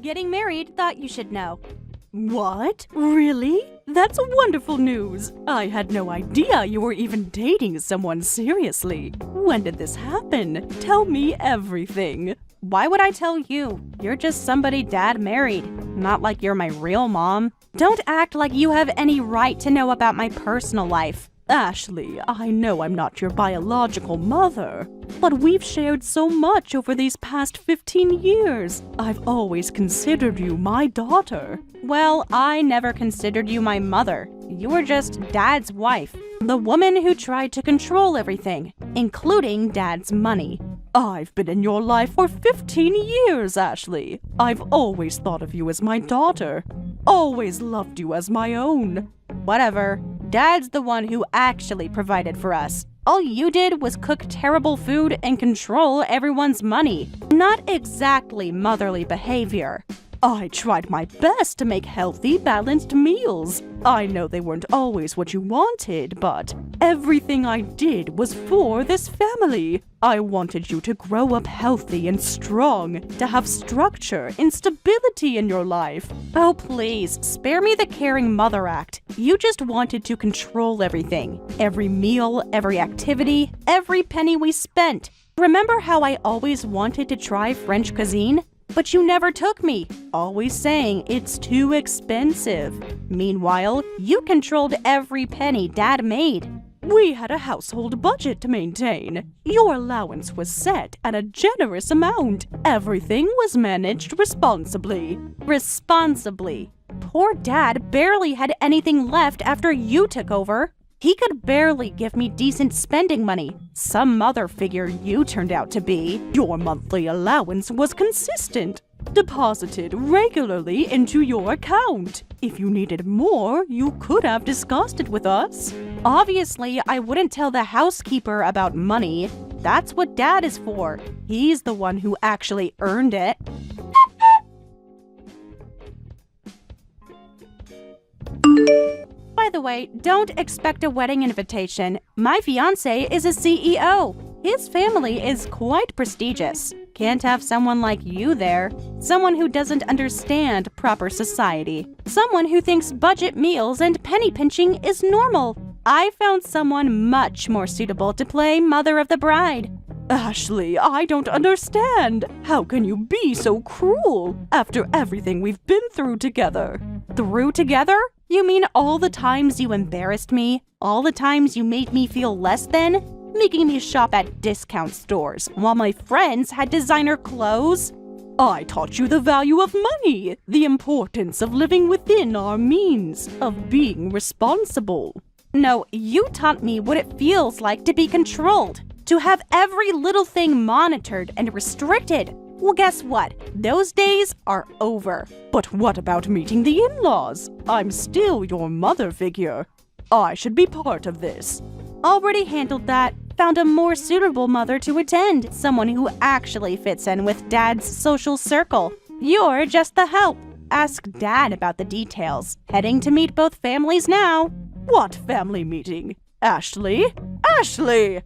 Getting married, thought you should know. What? Really? That's wonderful news. I had no idea you were even dating someone seriously. When did this happen? Tell me everything. Why would I tell you? You're just somebody Dad married. Not like you're my real mom. Don't act like you have any right to know about my personal life. Ashley, I know I'm not your biological mother, but we've shared so much over these past 15 years. I've always considered you my daughter. Well, I never considered you my mother. You were just Dad's wife, the woman who tried to control everything, including Dad's money. I've been in your life for 15 years, Ashley. I've always thought of you as my daughter. Always loved you as my own. Whatever. Dad's the one who actually provided for us. All you did was cook terrible food and control everyone's money. Not exactly motherly behavior. I tried my best to make healthy, balanced meals. I know they weren't always what you wanted, but everything I did was for this family. I wanted you to grow up healthy and strong, to have structure and stability in your life. Oh, please, spare me the caring mother act. You just wanted to control everything. Every meal, every activity, every penny we spent. Remember how I always wanted to try French cuisine? But you never took me, always saying it's too expensive. Meanwhile, you controlled every penny Dad made. We had a household budget to maintain. Your allowance was set at a generous amount. Everything was managed responsibly. Responsibly? Poor Dad barely had anything left after you took over. He could barely give me decent spending money. Some mother figure you turned out to be. Your monthly allowance was consistent, deposited regularly into your account. If you needed more, you could have discussed it with us. Obviously, I wouldn't tell the housekeeper about money. That's what Dad is for. He's the one who actually earned it. By the way, don't expect a wedding invitation. My fiancé is a CEO. His family is quite prestigious. Can't have someone like you there. Someone who doesn't understand proper society. Someone who thinks budget meals and penny pinching is normal. I found someone much more suitable to play mother of the bride. Ashley, I don't understand. How can you be so cruel after everything we've been through together? Through together? You mean all the times you embarrassed me? All the times you made me feel less than? Making me shop at discount stores while my friends had designer clothes? I taught you the value of money, the importance of living within our means, of being responsible. No, you taught me what it feels like to be controlled, to have every little thing monitored and restricted. Well, guess what? Those days are over. But what about meeting the in-laws? I'm still your mother figure. I should be part of this. Already handled that. Found a more suitable mother to attend. Someone who actually fits in with Dad's social circle. You're just the help. Ask Dad about the details. Heading to meet both families now. What family meeting? Ashley? Ashley!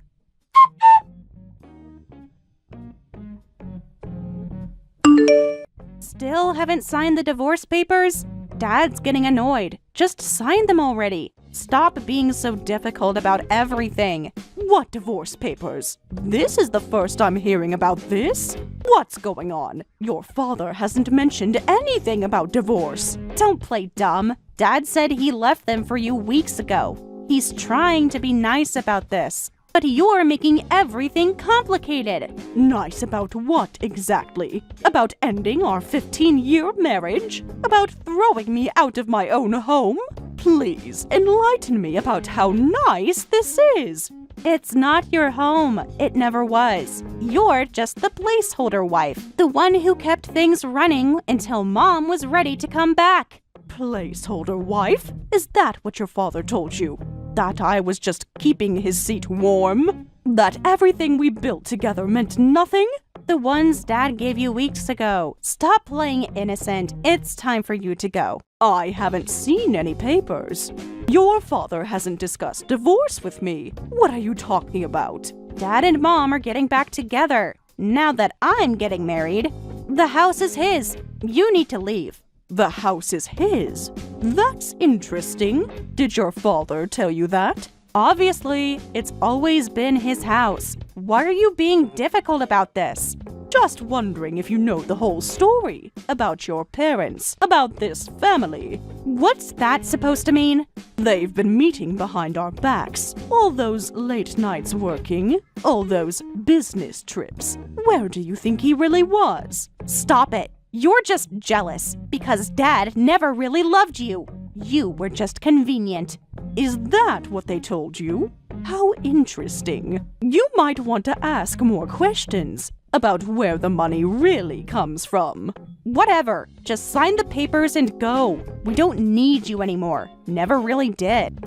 Still haven't signed the divorce papers? Dad's getting annoyed. Just sign them already. Stop being so difficult about everything. What divorce papers? This is the first I'm hearing about this. What's going on? Your father hasn't mentioned anything about divorce. Don't play dumb. Dad said he left them for you weeks ago. He's trying to be nice about this. But you're making everything complicated. Nice about what exactly? About ending our 15-year marriage? About throwing me out of my own home? Please, enlighten me about how nice this is. It's not your home. It never was. You're just the placeholder wife. The one who kept things running until Mom was ready to come back. Placeholder wife? Is that what your father told you? That I was just keeping his seat warm? That everything we built together meant nothing? The ones Dad gave you weeks ago. Stop playing innocent. It's time for you to go. I haven't seen any papers. Your father hasn't discussed divorce with me. What are you talking about? Dad and Mom are getting back together. Now that I'm getting married, the house is his. You need to leave. The house is his. That's interesting. Did your father tell you that? Obviously, it's always been his house. Why are you being difficult about this? Just wondering if you know the whole story about your parents, about this family. What's that supposed to mean? They've been meeting behind our backs. All those late nights working, all those business trips. Where do you think he really was? Stop it. You're just jealous because Dad never really loved you. You were just convenient. Is that what they told you? How interesting. You might want to ask more questions about where the money really comes from. Whatever. Just sign the papers and go. We don't need you anymore. Never really did.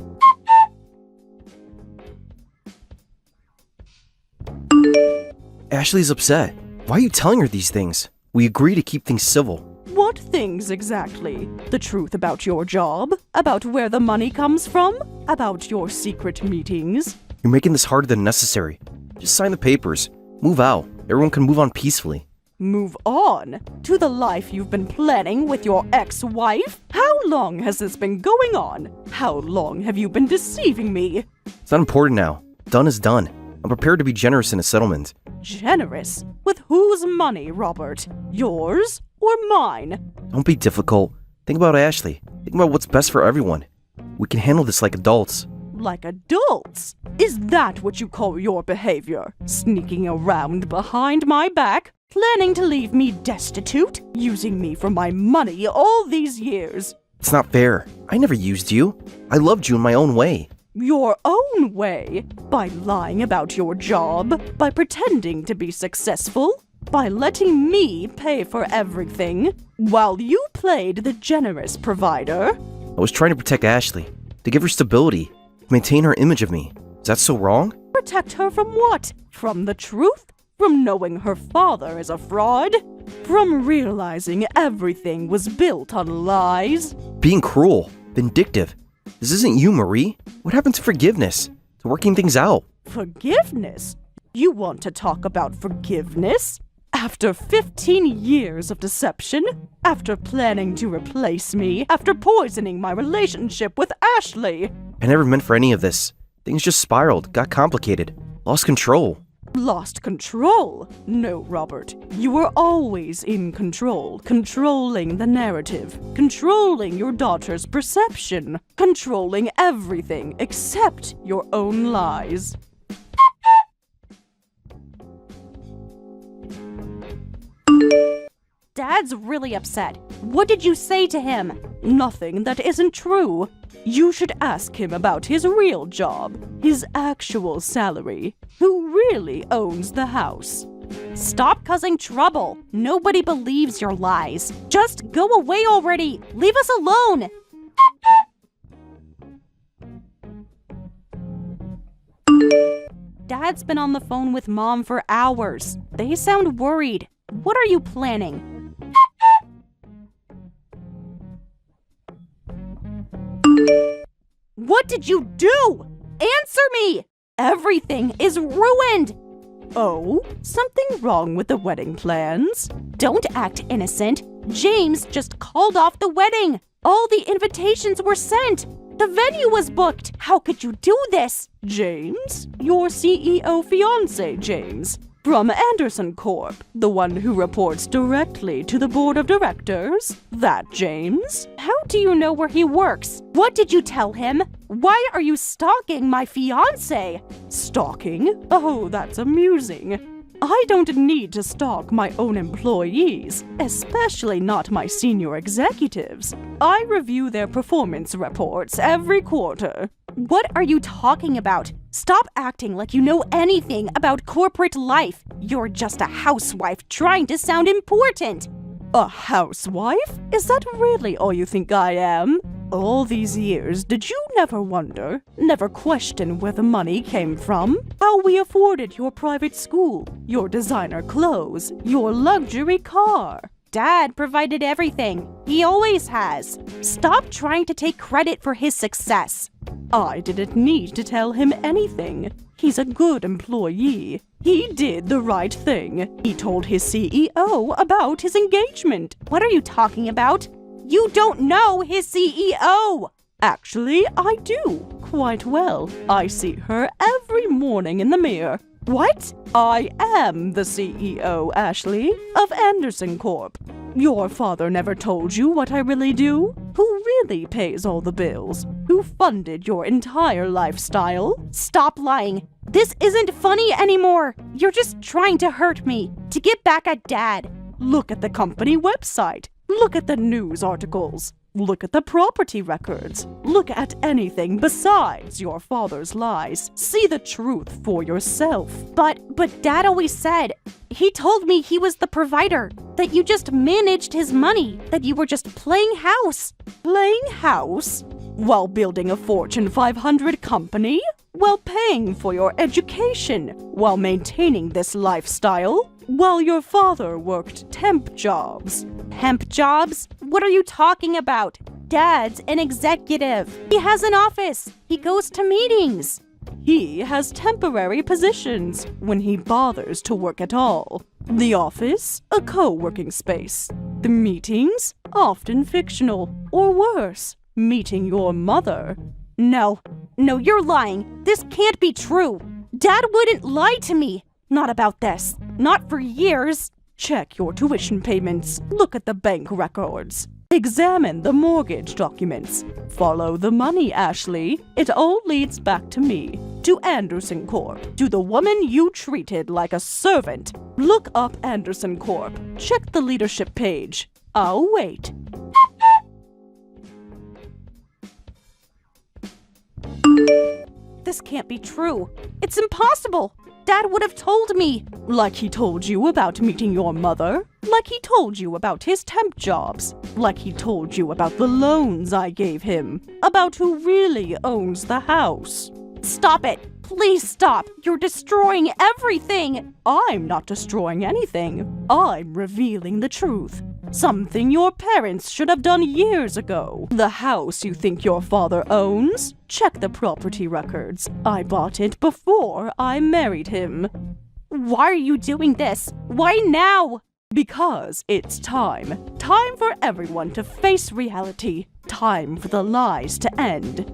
Ashley's upset. Why are you telling her these things? We agree to keep things civil. What things exactly? The truth about your job? About where the money comes from? About your secret meetings? You're making this harder than necessary. Just sign the papers. Move out. Everyone can move on peacefully. Move on? To the life you've been planning with your ex-wife? How long has this been going on? How long have you been deceiving me? It's not important now. Done is done. I'm prepared to be generous in a settlement. Generous? With whose money, Robert? Yours or mine? Don't be difficult. Think about Ashley. Think about what's best for everyone. We can handle this like adults. Like adults? Is that what you call your behavior? Sneaking around behind my back? Planning to leave me destitute? Using me for my money all these years? It's not fair. I never used you. I loved you in my own way. Your own way? By lying about your job? By pretending to be successful? By letting me pay for everything? While you played the generous provider? I was trying to protect Ashley. To give her stability. To maintain her image of me. Is that so wrong? Protect her from what? From the truth? From knowing her father is a fraud? From realizing everything was built on lies? Being cruel. Vindictive. This isn't you, Marie. What happened to forgiveness? To working things out? Forgiveness? You want to talk about forgiveness? After 15 years of deception? After planning to replace me? After poisoning my relationship with Ashley? I never meant for any of this. Things just spiraled, got complicated, lost control. Lost control? No, Robert. You were always in control, controlling the narrative, controlling your daughter's perception, controlling everything except your own lies. Dad's really upset. What did you say to him? Nothing that isn't true. You should ask him about his real job, his actual salary, who really owns the house. Stop causing trouble. Nobody believes your lies. Just go away already. Leave us alone. Dad's been on the phone with Mom for hours. They sound worried. What are you planning? What did you do? Answer me! Everything is ruined! Oh, something wrong with the wedding plans? Don't act innocent. James just called off the wedding. All the invitations were sent. The venue was booked. How could you do this? James? Your CEO fiancé, James. From Anderson Corp, the one who reports directly to the board of directors? That James? How do you know where he works? What did you tell him? Why are you stalking my fiancé? Stalking? Oh, that's amusing. I don't need to stalk my own employees, especially not my senior executives. I review their performance reports every quarter. What are you talking about? Stop acting like you know anything about corporate life. You're just a housewife trying to sound important. A housewife? Is that really all you think I am? All these years, did you never wonder, never question where the money came from? How we afforded your private school, your designer clothes, your luxury car? Dad provided everything. He always has. Stop trying to take credit for his success. I didn't need to tell him anything. He's a good employee. He did the right thing. He told his CEO about his engagement. What are you talking about? You don't know his CEO! Actually, I do. Quite well. I see her every morning in the mirror. What? I am the CEO, Ashley, of Anderson Corp. Your father never told you what I really do? Who really pays all the bills? Who funded your entire lifestyle? Stop lying. This isn't funny anymore. You're just trying to hurt me, to get back at Dad. Look at the company website. Look at the news articles. Look at the property records. Look at anything besides your father's lies. See the truth for yourself. But Dad always said, he told me he was the provider, that you just managed his money, that you were just playing house. Playing house? While building a Fortune 500 company? While paying for your education? While maintaining this lifestyle? While your father worked temp jobs? Temp jobs? What are you talking about? Dad's an executive. He has an office. He goes to meetings. He has temporary positions when he bothers to work at all. The office, a co-working space. The meetings, often fictional, or worse, meeting your mother. No, you're lying. This can't be true. Dad wouldn't lie to me. Not about this. Not for years. Check your tuition payments. Look at the bank records. Examine the mortgage documents. Follow the money, Ashley. It all leads back to me. To Anderson Corp. To the woman you treated like a servant. Look up Anderson Corp. Check the leadership page. I'll wait. This can't be true. It's impossible. Dad would have told me. Like he told you about meeting your mother? Like he told you about his temp jobs? Like he told you about the loans I gave him? About who really owns the house? Stop it. Please stop. You're destroying everything. I'm not destroying anything. I'm revealing the truth. Something your parents should have done years ago. The house you think your father owns? Check the property records. I bought it before I married him. Why are you doing this? Why now? Because it's time. Time for everyone to face reality. Time for the lies to end.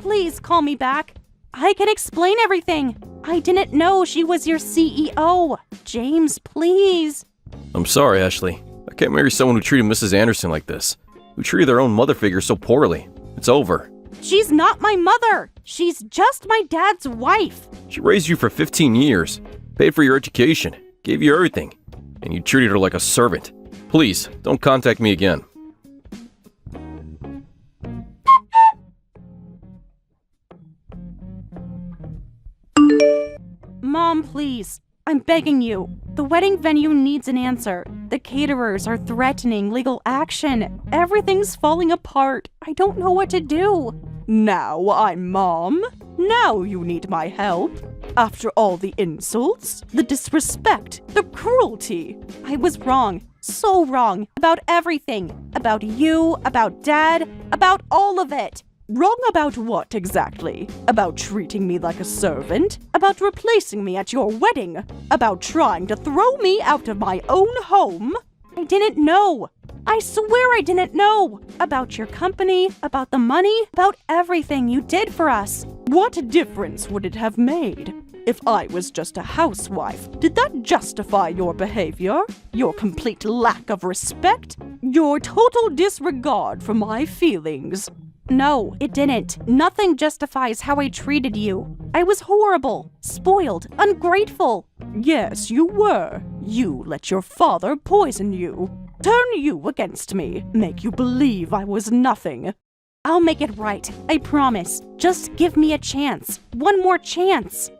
Please call me back. I can explain everything. I didn't know she was your CEO. James, please. I'm sorry, Ashley. I can't marry someone who treated Mrs. Anderson like this, who treated their own mother figure so poorly. It's over. She's not my mother. She's just my dad's wife. She raised you for 15 years, paid for your education, gave you everything, and you treated her like a servant. Please, don't contact me again. Mom, please. I'm begging you. The wedding venue needs an answer. The caterers are threatening legal action. Everything's falling apart. I don't know what to do. Now I'm Mom. Now you need my help. After all the insults, the disrespect, the cruelty. I was wrong. So wrong. About everything. About you, about Dad, about all of it. Wrong about what exactly? About treating me like a servant? About replacing me at your wedding? About trying to throw me out of my own home? I didn't know. I swear I didn't know. About your company, about the money, about everything you did for us. What difference would it have made? If I was just a housewife, did that justify your behavior? Your complete lack of respect? Your total disregard for my feelings? No, it didn't. Nothing justifies how I treated you. I was horrible, spoiled, ungrateful. Yes, you were. You let your father poison you, turn you against me, make you believe I was nothing. I'll make it right, I promise. Just give me a chance. One more chance.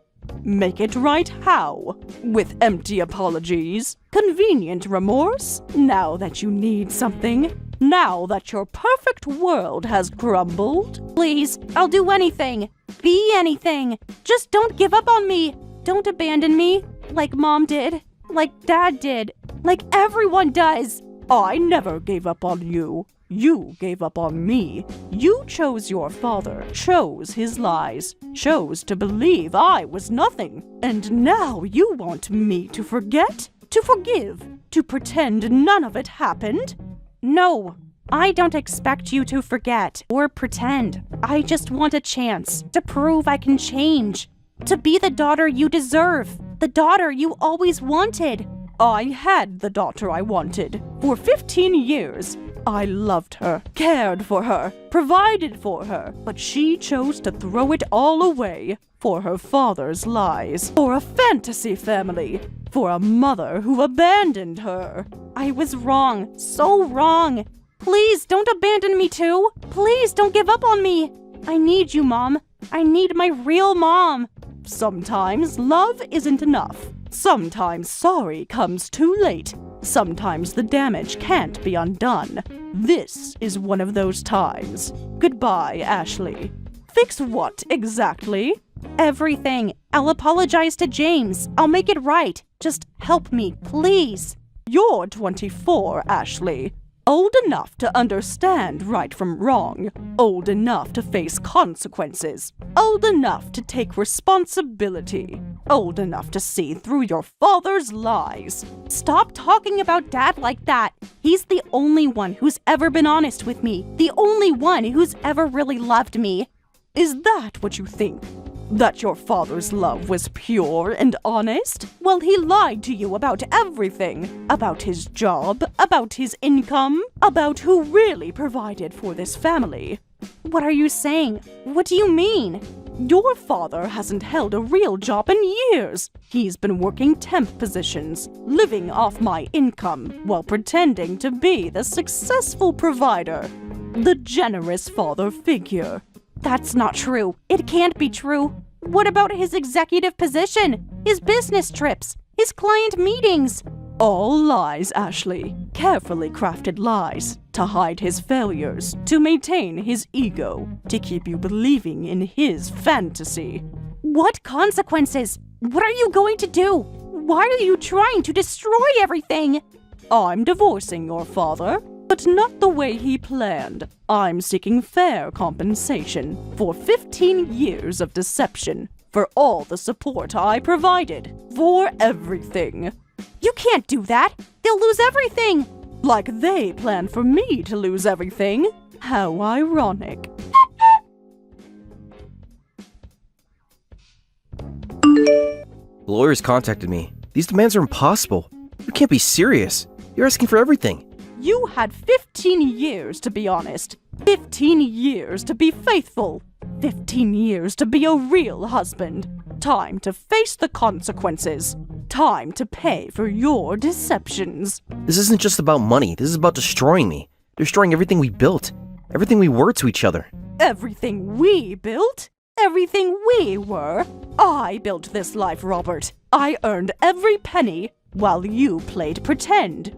Make it right how? With empty apologies? Convenient remorse? Now that you need something? Now that your perfect world has crumbled? Please, I'll do anything. Be anything. Just don't give up on me. Don't abandon me, like Mom did, like Dad did, like everyone does. I never gave up on you. You gave up on me. You chose your father, chose his lies, chose to believe I was nothing. And now you want me to forget, to forgive, to pretend none of it happened? No, I don't expect you to forget or pretend. I just want a chance to prove I can change, to be the daughter you deserve, the daughter you always wanted. I had the daughter I wanted. For 15 years, I loved her, cared for her, provided for her, but she chose to throw it all away for her father's lies, for a fantasy family, for a mother who abandoned her. I was wrong, so wrong. Please don't abandon me too. Please don't give up on me. I need you, Mom. I need my real mom. Sometimes love isn't enough. Sometimes sorry comes too late. Sometimes the damage can't be undone. This is one of those times. Goodbye, Ashley. Fix what exactly? Everything. I'll apologize to James. I'll make it right. Just help me, please. You're 24, Ashley. Old enough to understand right from wrong. Old enough to face consequences. Old enough to take responsibility. Old enough to see through your father's lies. Stop talking about Dad like that. He's the only one who's ever been honest with me. The only one who's ever really loved me. Is that what you think? That your father's love was pure and honest? Well, he lied to you about everything. About his job, about his income, about who really provided for this family. What are you saying? What do you mean? Your father hasn't held a real job in years. He's been working temp positions, living off my income, while pretending to be the successful provider. The generous father figure. That's not true. It can't be true. What about his executive position? His business trips? His client meetings? All lies, Ashley. Carefully crafted lies. To hide his failures. To maintain his ego. To keep you believing in his fantasy. What consequences? What are you going to do? Why are you trying to destroy everything? I'm divorcing your father. But not the way he planned. I'm seeking fair compensation for 15 years of deception, for all the support I provided, for everything. You can't do that. They'll lose everything. Like they planned for me to lose everything. How ironic. The lawyers contacted me. These demands are impossible. You can't be serious. You're asking for everything. You had 15 years to be honest. 15 years to be faithful. 15 years to be a real husband. Time to face the consequences. Time to pay for your deceptions. This isn't just about money. This is about destroying me. Destroying everything we built. Everything we were to each other. Everything we built? Everything we were? I built this life, Robert. I earned every penny while you played pretend.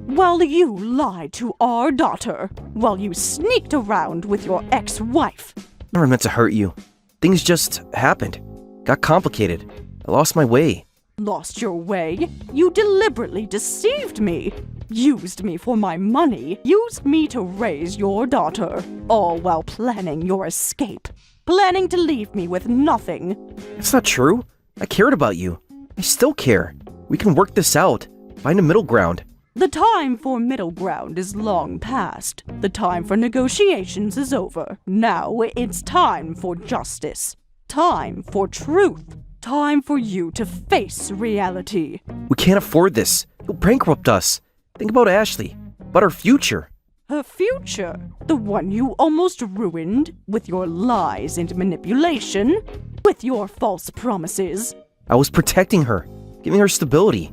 While you lied to our daughter. While you sneaked around with your ex-wife. Never meant to hurt you. Things just happened. Got complicated. I lost my way. Lost your way? You deliberately deceived me. Used me for my money. Used me to raise your daughter. All while planning your escape. Planning to leave me with nothing. That's not true. I cared about you. I still care. We can work this out. Find a middle ground. The time for middle ground is long past. The time for negotiations is over. Now it's time for justice. Time for truth. Time for you to face reality. We can't afford this. You'll bankrupt us. Think about Ashley. About our future. Her future? The one you almost ruined with your lies and manipulation? With your false promises? I was protecting her. Giving her stability.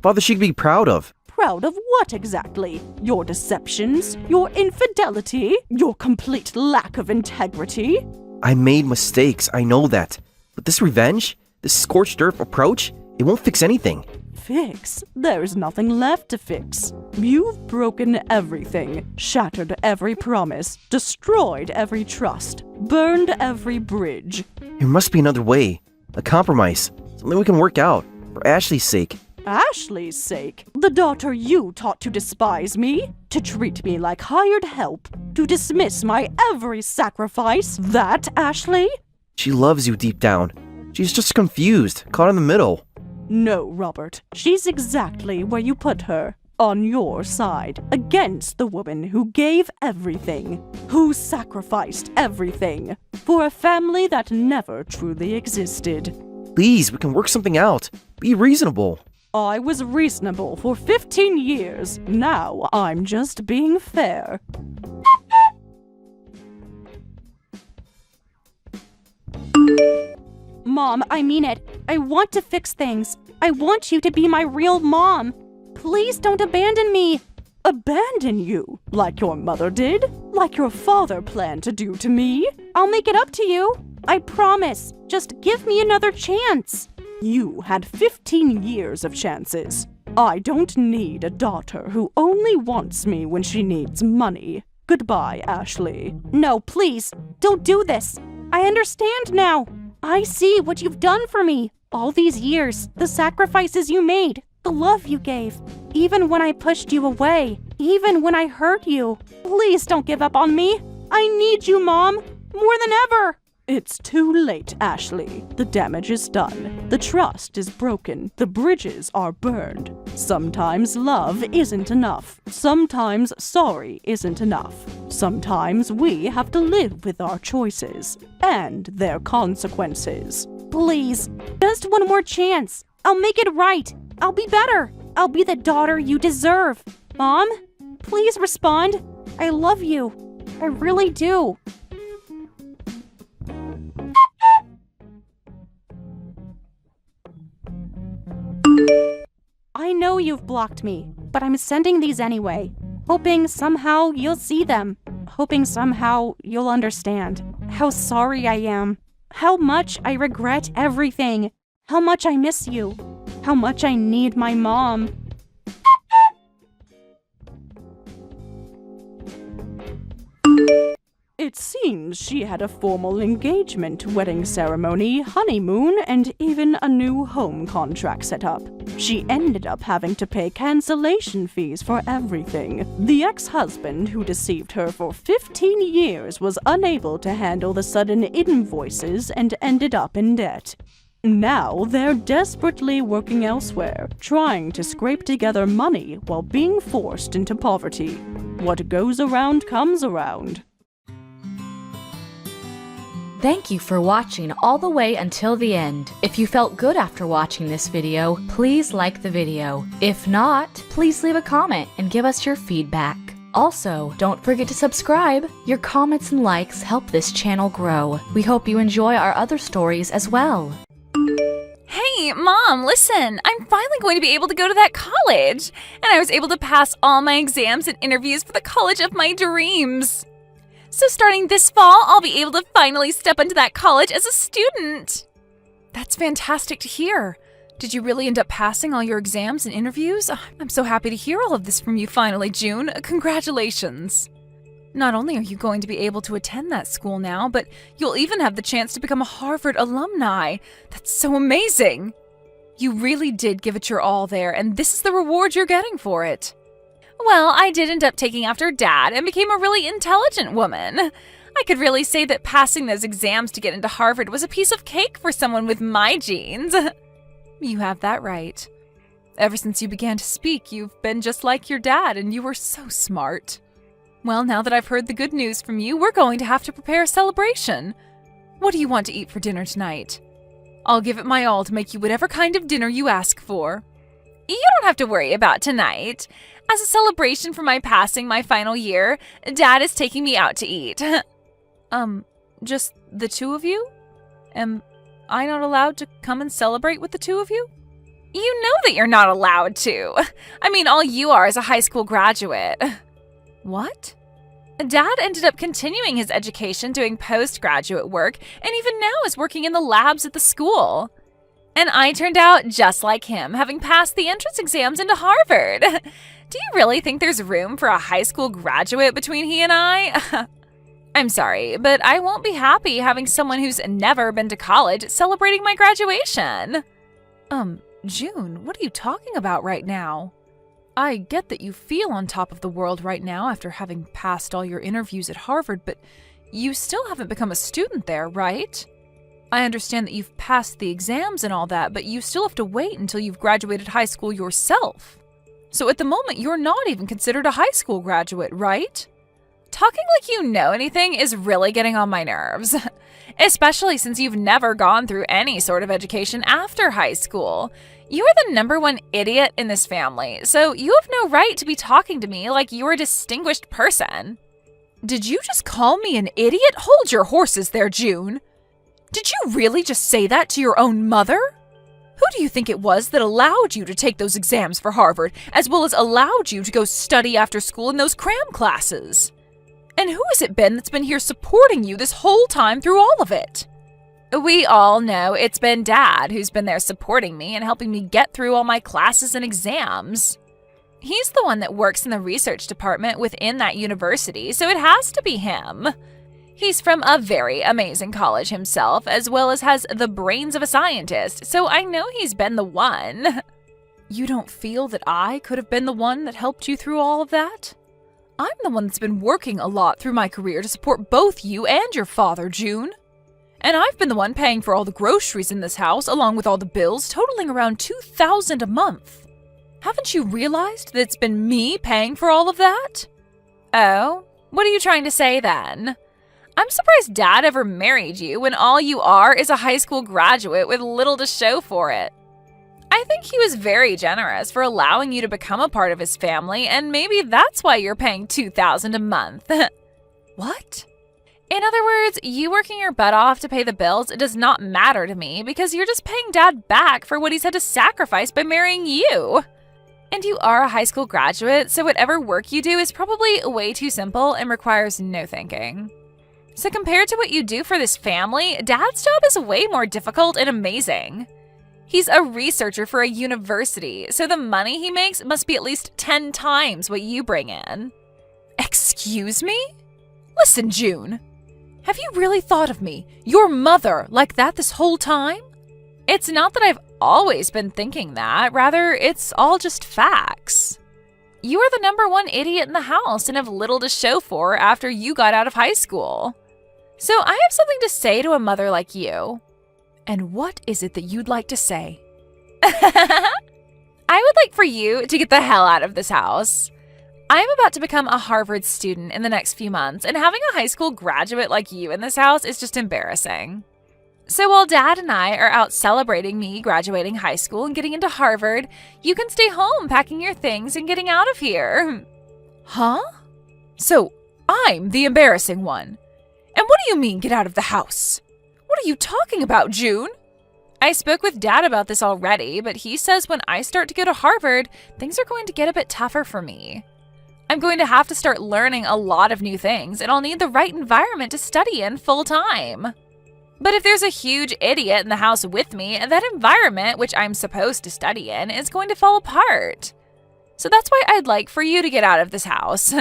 Father she could be proud of. Proud of what exactly? Your deceptions? Your infidelity? Your complete lack of integrity? I made mistakes, I know that. But this revenge, this scorched earth approach, it won't fix anything. Fix? There's nothing left to fix. You've broken everything, shattered every promise, destroyed every trust, burned every bridge. There must be another way. A compromise. Something we can work out, for Ashley's sake. Ashley's sake? The daughter you taught to despise me? To treat me like hired help? To dismiss my every sacrifice? That Ashley? She loves you deep down. She's just confused, caught in the middle. No, Robert. She's exactly where you put her. On your side, against the woman who gave everything, who sacrificed everything, for a family that never truly existed. Please, we can work something out. Be reasonable. I was reasonable for 15 years. Now I'm just being fair. Mom, I mean it. I want to fix things. I want you to be my real mom. Please don't abandon me. Abandon you? Like your mother did? Like your father planned to do to me? I'll make it up to you. I promise. Just give me another chance. You had 15 years of chances. I don't need a daughter who only wants me when she needs money. Goodbye, Ashley. No, please. Don't do this. I understand now. I see what you've done for me. All these years, the sacrifices you made, the love you gave. Even when I pushed you away, even when I hurt you. Please don't give up on me. I need you, Mom, more than ever. It's too late, Ashley. The damage is done. The trust is broken. The bridges are burned. Sometimes love isn't enough. Sometimes sorry isn't enough. Sometimes we have to live with our choices and their consequences. Please, just one more chance. I'll make it right. I'll be better. I'll be the daughter you deserve. Mom, please respond. I love you. I really do. I know you've blocked me, but I'm sending these anyway, hoping somehow you'll see them, hoping somehow you'll understand how sorry I am, how much I regret everything, how much I miss you, how much I need my mom. It seems she had a formal engagement, wedding ceremony, honeymoon, and even a new home contract set up. She ended up having to pay cancellation fees for everything. The ex-husband who deceived her for 15 years was unable to handle the sudden invoices and ended up in debt. Now they're desperately working elsewhere, trying to scrape together money while being forced into poverty. What goes around comes around. Thank you for watching all the way until the end. If you felt good after watching this video, please like the video. If not, please leave a comment and give us your feedback. Also, don't forget to subscribe. Your comments and likes help this channel grow. We hope you enjoy our other stories as well. Hey, Mom, listen, I'm finally going to be able to go to that college. And I was able to pass all my exams and interviews for the college of my dreams. So starting this fall, I'll be able to finally step into that college as a student. That's fantastic to hear. Did you really end up passing all your exams and interviews? I'm so happy to hear all of this from you finally, June. Congratulations. Not only are you going to be able to attend that school now, but you'll even have the chance to become a Harvard alumni. That's so amazing. You really did give it your all there, and this is the reward you're getting for it. Well, I did end up taking after Dad and became a really intelligent woman. I could really say that passing those exams to get into Harvard was a piece of cake for someone with my genes. You have that right. Ever since you began to speak, you've been just like your dad, and you were so smart. Well, now that I've heard the good news from you, we're going to have to prepare a celebration. What do you want to eat for dinner tonight? I'll give it my all to make you whatever kind of dinner you ask for. You don't have to worry about tonight. As a celebration for my passing my final year, Dad is taking me out to eat. Just the two of you? Am I not allowed to come and celebrate with the two of you? You know that you're not allowed to. I mean, all you are is a high school graduate. What? Dad ended up continuing his education doing postgraduate work and even now is working in the labs at the school. And I turned out just like him, having passed the entrance exams into Harvard. Do you really think there's room for a high school graduate between he and I? I'm sorry, but I won't be happy having someone who's never been to college celebrating my graduation. June, what are you talking about right now? I get that you feel on top of the world right now after having passed all your interviews at Harvard, but you still haven't become a student there, right? I understand that you've passed the exams and all that, but you still have to wait until you've graduated high school yourself. So at the moment, you're not even considered a high school graduate, right? Talking like you know anything is really getting on my nerves. Especially since you've never gone through any sort of education after high school. You are the number one idiot in this family, so you have no right to be talking to me like you're a distinguished person. Did you just call me an idiot? Hold your horses there, June. Did you really just say that to your own mother? Who do you think it was that allowed you to take those exams for Harvard, as well as allowed you to go study after school in those cram classes? And who has it been that's been here supporting you this whole time through all of it? We all know it's been Dad who's been there supporting me and helping me get through all my classes and exams. He's the one that works in the research department within that university, so it has to be him. He's from a very amazing college himself, as well as has the brains of a scientist, so I know he's been the one. You don't feel that I could have been the one that helped you through all of that? I'm the one that's been working a lot through my career to support both you and your father, June. And I've been the one paying for all the groceries in this house, along with all the bills, totaling around $2,000 a month. Haven't you realized that it's been me paying for all of that? Oh, what are you trying to say then? I'm surprised Dad ever married you when all you are is a high school graduate with little to show for it. I think he was very generous for allowing you to become a part of his family, and maybe that's why you're paying $2,000 a month. What? In other words, you working your butt off to pay the bills does not matter to me because you're just paying Dad back for what he's had to sacrifice by marrying you. And you are a high school graduate, so whatever work you do is probably way too simple and requires no thinking. So compared to what you do for this family, Dad's job is way more difficult and amazing. He's a researcher for a university, so the money he makes must be at least 10 times what you bring in. Excuse me? Listen, June. Have you really thought of me, your mother, like that this whole time? It's not that I've always been thinking that. Rather, it's all just facts. You are the number one idiot in the house and have little to show for after you got out of high school. So I have something to say to a mother like you. And what is it that you'd like to say? I would like for you to get the hell out of this house. I am about to become a Harvard student in the next few months, and having a high school graduate like you in this house is just embarrassing. So while Dad and I are out celebrating me graduating high school and getting into Harvard, you can stay home packing your things and getting out of here. Huh? So I'm the embarrassing one. And what do you mean, get out of the house? What are you talking about, June? I spoke with Dad about this already, but he says when I start to go to Harvard, things are going to get a bit tougher for me. I'm going to have to start learning a lot of new things, and I'll need the right environment to study in full time. But if there's a huge idiot in the house with me, that environment, which I'm supposed to study in, is going to fall apart. So that's why I'd like for you to get out of this house.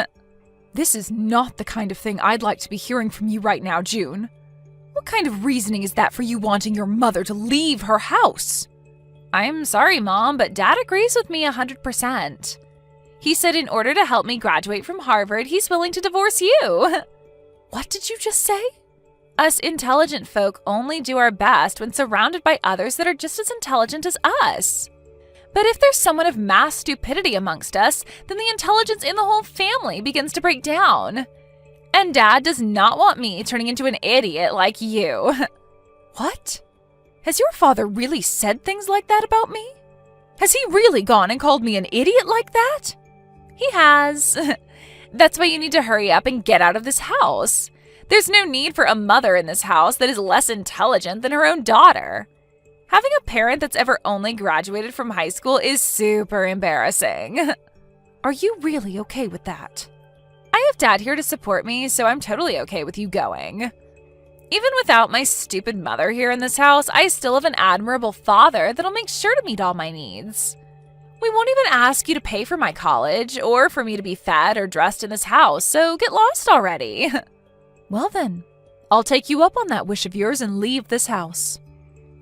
This is not the kind of thing I'd like to be hearing from you right now, June. What kind of reasoning is that for you wanting your mother to leave her house? I'm sorry, Mom, but Dad agrees with me 100%. He said in order to help me graduate from Harvard, he's willing to divorce you. What did you just say? Us intelligent folk only do our best when surrounded by others that are just as intelligent as us. But if there's someone of mass stupidity amongst us, then the intelligence in the whole family begins to break down. And Dad does not want me turning into an idiot like you. What? Has your father really said things like that about me? Has he really gone and called me an idiot like that? He has. That's why you need to hurry up and get out of this house. There's no need for a mother in this house that is less intelligent than her own daughter. Having a parent that's ever only graduated from high school is super embarrassing. Are you really okay with that? I have Dad here to support me, so I'm totally okay with you going. Even without my stupid mother here in this house, I still have an admirable father that'll make sure to meet all my needs. We won't even ask you to pay for my college or for me to be fed or dressed in this house, so get lost already. Well then, I'll take you up on that wish of yours and leave this house.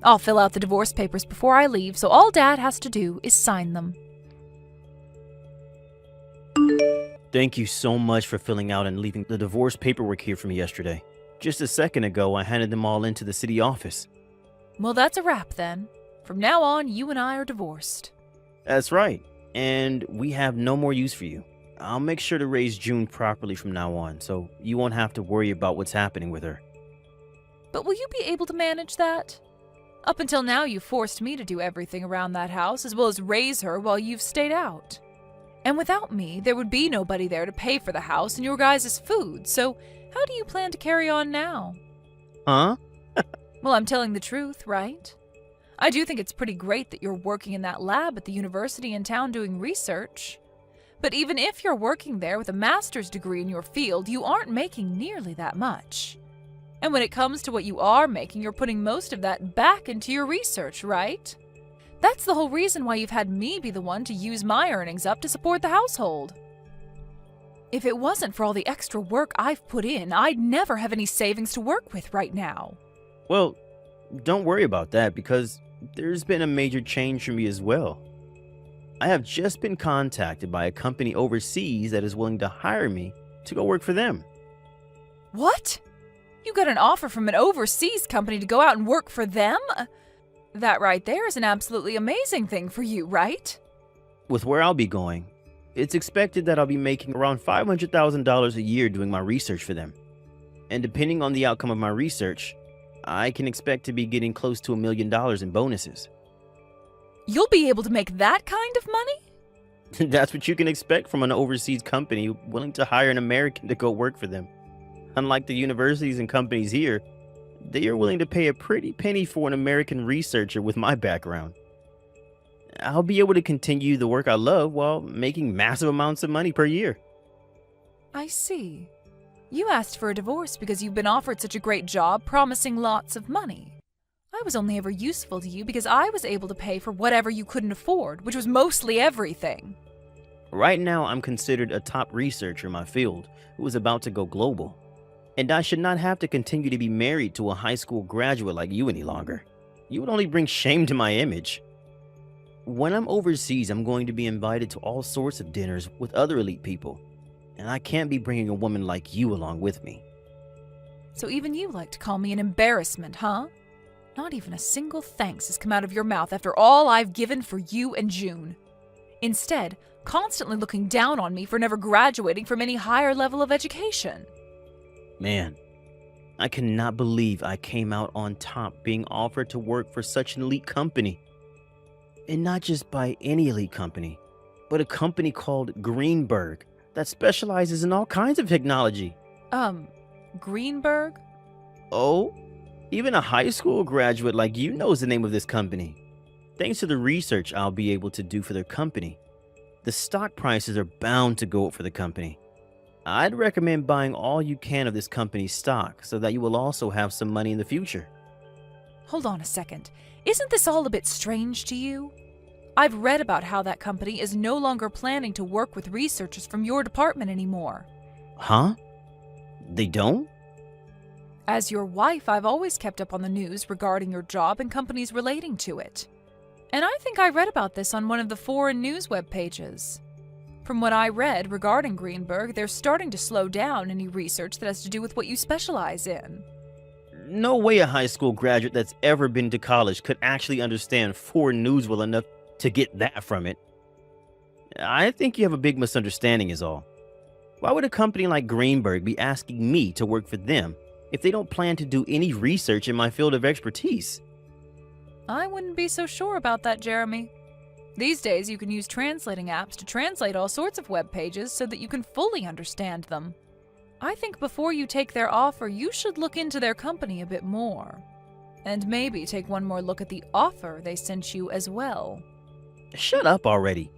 I'll fill out the divorce papers before I leave, so all Dad has to do is sign them. Thank you so much for filling out and leaving the divorce paperwork here for me yesterday. Just a second ago, I handed them all into the city office. Well, that's a wrap then. From now on, you and I are divorced. That's right. And we have no more use for you. I'll make sure to raise June properly from now on, so you won't have to worry about what's happening with her. But will you be able to manage that? Up until now, you've forced me to do everything around that house, as well as raise her while you've stayed out. And without me, there would be nobody there to pay for the house and your guys' food, so how do you plan to carry on now? Huh? Well, I'm telling the truth, right? I do think it's pretty great that you're working in that lab at the university in town doing research. But even if you're working there with a master's degree in your field, you aren't making nearly that much. And when it comes to what you are making, you're putting most of that back into your research, right? That's the whole reason why you've had me be the one to use my earnings up to support the household. If it wasn't for all the extra work I've put in, I'd never have any savings to work with right now. Well, don't worry about that because there's been a major change for me as well. I have just been contacted by a company overseas that is willing to hire me to go work for them. What? You got an offer from an overseas company to go out and work for them? That right there is an absolutely amazing thing for you, right? With where I'll be going, it's expected that I'll be making around $500,000 a year doing my research for them. And depending on the outcome of my research, I can expect to be getting close to $1 million in bonuses. You'll be able to make that kind of money? That's what you can expect from an overseas company willing to hire an American to go work for them. Unlike the universities and companies here, they are willing to pay a pretty penny for an American researcher with my background. I'll be able to continue the work I love while making massive amounts of money per year. I see. You asked for a divorce because you've been offered such a great job promising lots of money. I was only ever useful to you because I was able to pay for whatever you couldn't afford, which was mostly everything. Right now, I'm considered a top researcher in my field who is about to go global. And I should not have to continue to be married to a high school graduate like you any longer. You would only bring shame to my image. When I'm overseas, I'm going to be invited to all sorts of dinners with other elite people. And I can't be bringing a woman like you along with me. So even you like to call me an embarrassment, huh? Not even a single thanks has come out of your mouth after all I've given for you and June. Instead, constantly looking down on me for never graduating from any higher level of education. Man, I cannot believe I came out on top being offered to work for such an elite company. And not just by any elite company, but a company called Greenberg that specializes in all kinds of technology. Greenberg? Oh, even a high school graduate like you knows the name of this company. Thanks to the research I'll be able to do for their company, the stock prices are bound to go up for the company. I'd recommend buying all you can of this company's stock so that you will also have some money in the future. Hold on a second. Isn't this all a bit strange to you? I've read about how that company is no longer planning to work with researchers from your department anymore. Huh? They don't? As your wife, I've always kept up on the news regarding your job and companies relating to it. And I think I read about this on one of the foreign news web pages. From what I read regarding Greenberg, they're starting to slow down any research that has to do with what you specialize in. No way a high school graduate that's ever been to college could actually understand foreign news well enough to get that from it. I think you have a big misunderstanding is all. Why would a company like Greenberg be asking me to work for them if they don't plan to do any research in my field of expertise? I wouldn't be so sure about that, Jeremy. These days, you can use translating apps to translate all sorts of web pages so that you can fully understand them. I think before you take their offer, you should look into their company a bit more. And maybe take one more look at the offer they sent you as well. Shut up already.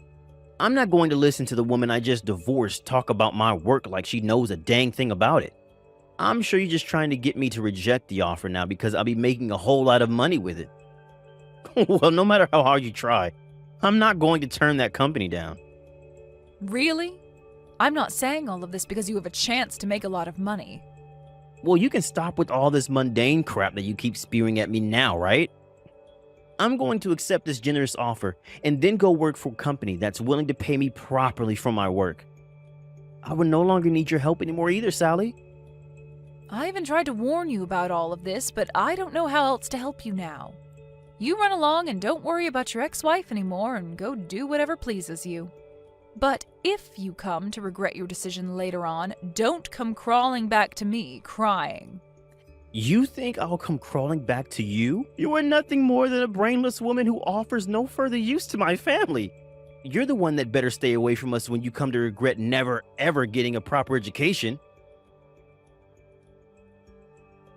I'm not going to listen to the woman I just divorced talk about my work like she knows a dang thing about it. I'm sure you're just trying to get me to reject the offer now because I'll be making a whole lot of money with it. Well, no matter how hard you try, I'm not going to turn that company down. Really? I'm not saying all of this because you have a chance to make a lot of money. Well, you can stop with all this mundane crap that you keep spewing at me now, right? I'm going to accept this generous offer and then go work for a company that's willing to pay me properly for my work. I would no longer need your help anymore either, Sally. I even tried to warn you about all of this, but I don't know how else to help you now. You run along and don't worry about your ex-wife anymore and go do whatever pleases you. But if you come to regret your decision later on, don't come crawling back to me crying. You think I'll come crawling back to you? You are nothing more than a brainless woman who offers no further use to my family. You're the one that better stay away from us when you come to regret never ever getting a proper education.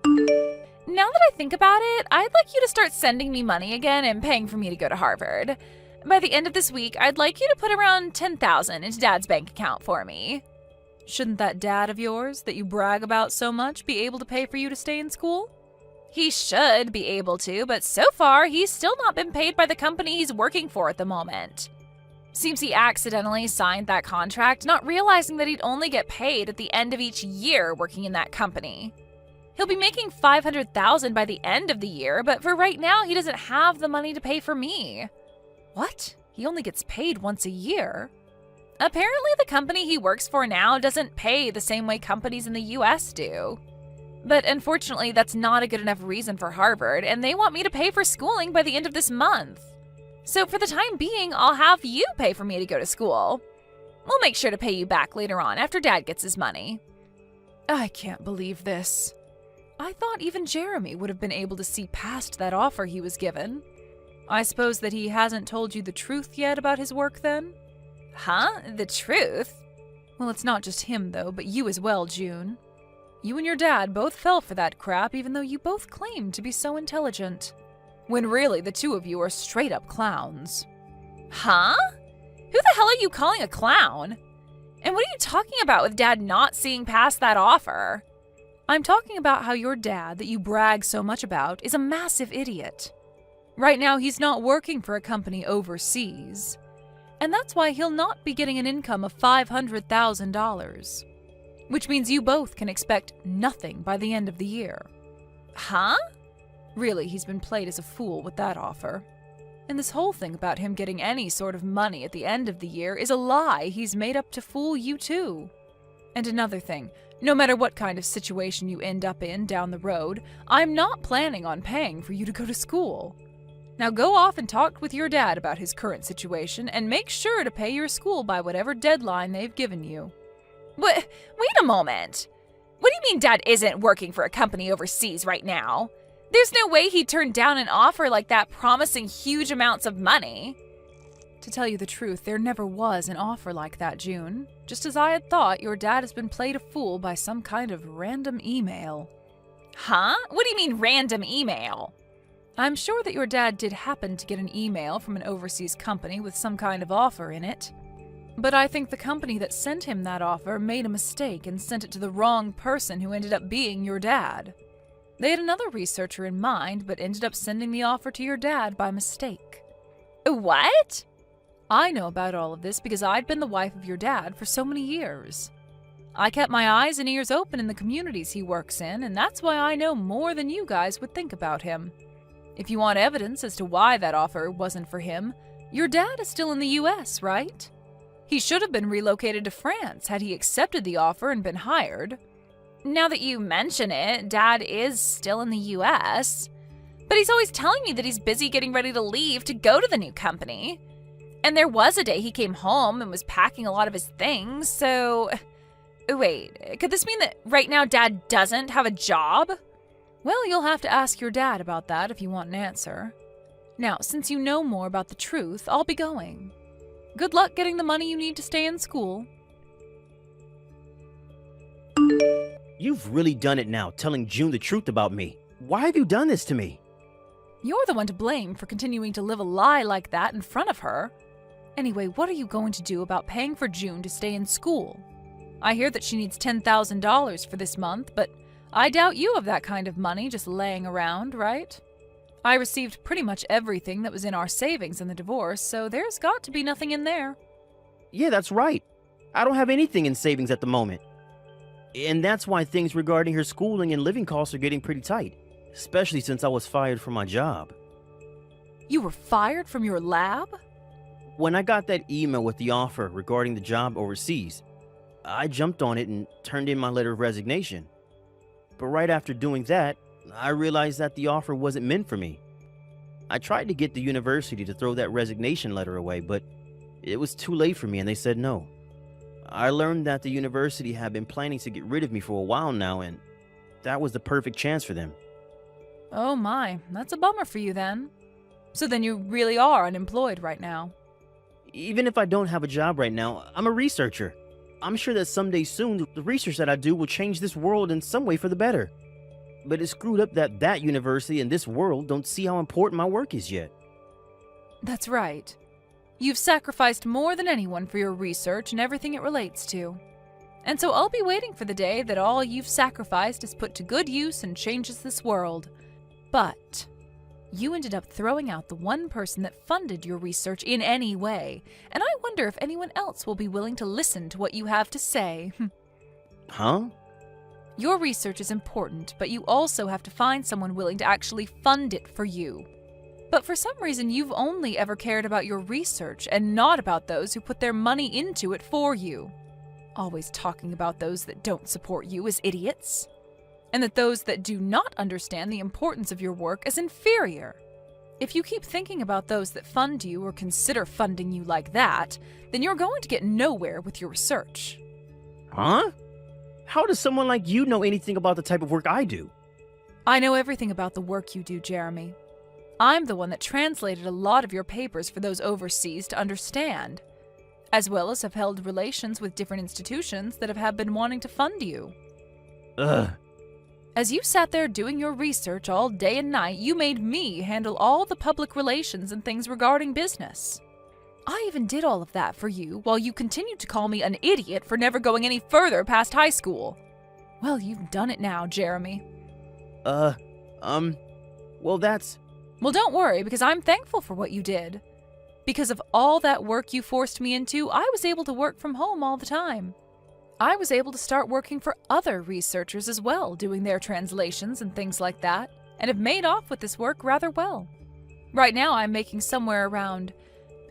Now that I think about it, I'd like you to start sending me money again and paying for me to go to Harvard. By the end of this week, I'd like you to put around $10,000 into Dad's bank account for me. Shouldn't that dad of yours that you brag about so much be able to pay for you to stay in school? He should be able to, but so far, he's still not been paid by the company he's working for at the moment. Seems he accidentally signed that contract, not realizing that he'd only get paid at the end of each year working in that company. He'll be making $500,000 by the end of the year, but for right now, he doesn't have the money to pay for me. What? He only gets paid once a year? Apparently, the company he works for now doesn't pay the same way companies in the US do. But unfortunately, that's not a good enough reason for Harvard, and they want me to pay for schooling by the end of this month. So for the time being, I'll have you pay for me to go to school. We'll make sure to pay you back later on after Dad gets his money. I can't believe this. I thought even Jeremy would have been able to see past that offer he was given. I suppose that he hasn't told you the truth yet about his work then? Huh? The truth? Well, it's not just him though, but you as well, June. You and your dad both fell for that crap even though you both claimed to be so intelligent. When really the two of you are straight up clowns. Huh? Who the hell are you calling a clown? And what are you talking about with Dad not seeing past that offer? I'm talking about how your dad, that you brag so much about, is a massive idiot. Right now, he's not working for a company overseas. And that's why he'll not be getting an income of $500,000. Which means you both can expect nothing by the end of the year. Huh? Really, he's been played as a fool with that offer. And this whole thing about him getting any sort of money at the end of the year is a lie he's made up to fool you too. And another thing, no matter what kind of situation you end up in down the road, I'm not planning on paying for you to go to school. Now go off and talk with your dad about his current situation and make sure to pay your school by whatever deadline they've given you. Wait a moment. What do you mean Dad isn't working for a company overseas right now? There's no way he'd turn down an offer like that promising huge amounts of money. To tell you the truth, there never was an offer like that, June. Just as I had thought, your dad has been played a fool by some kind of random email. Huh? What do you mean random email? I'm sure that your dad did happen to get an email from an overseas company with some kind of offer in it. But I think the company that sent him that offer made a mistake and sent it to the wrong person who ended up being your dad. They had another researcher in mind, but ended up sending the offer to your dad by mistake. What? I know about all of this because I'd been the wife of your dad for so many years. I kept my eyes and ears open in the communities he works in, and that's why I know more than you guys would think about him. If you want evidence as to why that offer wasn't for him, your dad is still in the US, right? He should have been relocated to France had he accepted the offer and been hired. Now that you mention it, Dad is still in the US. But he's always telling me that he's busy getting ready to leave to go to the new company. And there was a day he came home and was packing a lot of his things, so... Wait, could this mean that right now Dad doesn't have a job? Well, you'll have to ask your dad about that if you want an answer. Now, since you know more about the truth, I'll be going. Good luck getting the money you need to stay in school. You've really done it now, telling June the truth about me. Why have you done this to me? You're the one to blame for continuing to live a lie like that in front of her. Anyway, what are you going to do about paying for June to stay in school? I hear that she needs $10,000 for this month, but I doubt you have that kind of money just laying around, right? I received pretty much everything that was in our savings in the divorce, so there's got to be nothing in there. Yeah, that's right. I don't have anything in savings at the moment. And that's why things regarding her schooling and living costs are getting pretty tight, especially since I was fired from my job. You were fired from your lab? When I got that email with the offer regarding the job overseas, I jumped on it and turned in my letter of resignation. But right after doing that, I realized that the offer wasn't meant for me. I tried to get the university to throw that resignation letter away, but it was too late for me and they said no. I learned that the university had been planning to get rid of me for a while now, and that was the perfect chance for them. Oh my, that's a bummer for you then. So then you really are unemployed right now. Even if I don't have a job right now, I'm a researcher. I'm sure that someday soon, the research that I do will change this world in some way for the better. But it's screwed up that that university and this world don't see how important my work is yet. That's right. You've sacrificed more than anyone for your research and everything it relates to. And so I'll be waiting for the day that all you've sacrificed is put to good use and changes this world. But you ended up throwing out the one person that funded your research in any way, and I wonder if anyone else will be willing to listen to what you have to say. Huh? Your research is important, but you also have to find someone willing to actually fund it for you. But for some reason, you've only ever cared about your research and not about those who put their money into it for you. Always talking about those that don't support you as idiots. And that those that do not understand the importance of your work as inferior. If you keep thinking about those that fund you or consider funding you like that, then you're going to get nowhere with your research. Huh? How does someone like you know anything about the type of work I do? I know everything about the work you do, Jeremy. I'm the one that translated a lot of your papers for those overseas to understand, as well as have held relations with different institutions that have been wanting to fund you. Ugh. As you sat there doing your research all day and night, you made me handle all the public relations and things regarding business. I even did all of that for you while you continued to call me an idiot for never going any further past high school. Well, you've done it now, Jeremy. Well, that's... Well, don't worry, because I'm thankful for what you did. Because of all that work you forced me into, I was able to work from home all the time. I was able to start working for other researchers as well, doing their translations and things like that, and have made off with this work rather well. Right now, I'm making somewhere around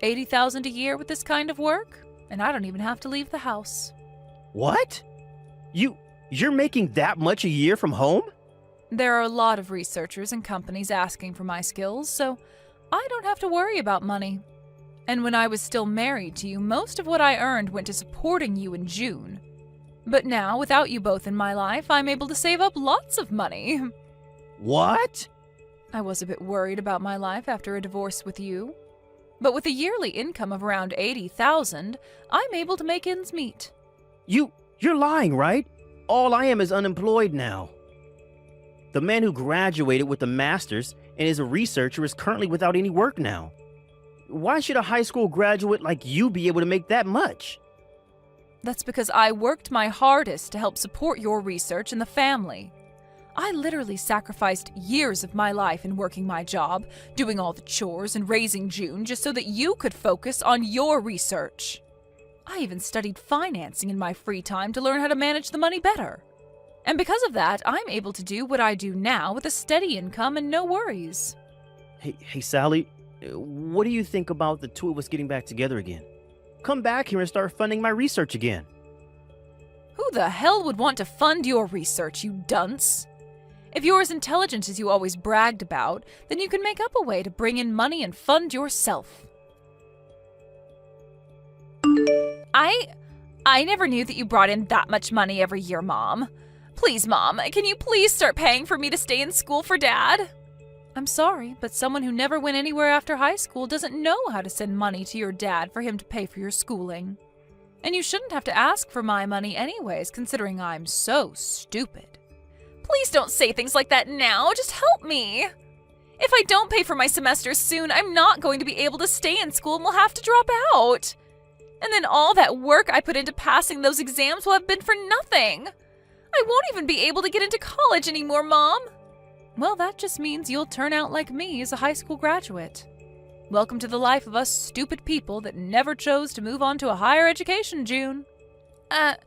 $80,000 a year with this kind of work, and I don't even have to leave the house. What? You're making that much a year from home? There are a lot of researchers and companies asking for my skills, so I don't have to worry about money. And when I was still married to you, most of what I earned went to supporting you in June. But now, without you both in my life, I'm able to save up lots of money. What? I was a bit worried about my life after a divorce with you. But with a yearly income of around $80,000, I'm able to make ends meet. You're lying, right? All I am is unemployed now. The man who graduated with a master's and is a researcher is currently without any work now. Why should a high school graduate like you be able to make that much? That's because I worked my hardest to help support your research and the family. I literally sacrificed years of my life in working my job, doing all the chores and raising June just so that you could focus on your research. I even studied financing in my free time to learn how to manage the money better. And because of that, I'm able to do what I do now with a steady income and no worries. Hey, Sally, what do you think about the two of us getting back together again? Come back here and start funding my research again. Who the hell would want to fund your research, you dunce? If you're as intelligent as you always bragged about, then you can make up a way to bring in money and fund yourself. I never knew that you brought in that much money every year, Mom. Please, Mom, can you please start paying for me to stay in school for Dad? I'm sorry, but someone who never went anywhere after high school doesn't know how to send money to your dad for him to pay for your schooling. And you shouldn't have to ask for my money anyways, considering I'm so stupid. Please don't say things like that now, just help me. If I don't pay for my semester soon, I'm not going to be able to stay in school and will have to drop out. And then all that work I put into passing those exams will have been for nothing. I won't even be able to get into college anymore, Mom. Well, that just means you'll turn out like me as a high school graduate. Welcome to the life of us stupid people that never chose to move on to a higher education, June. I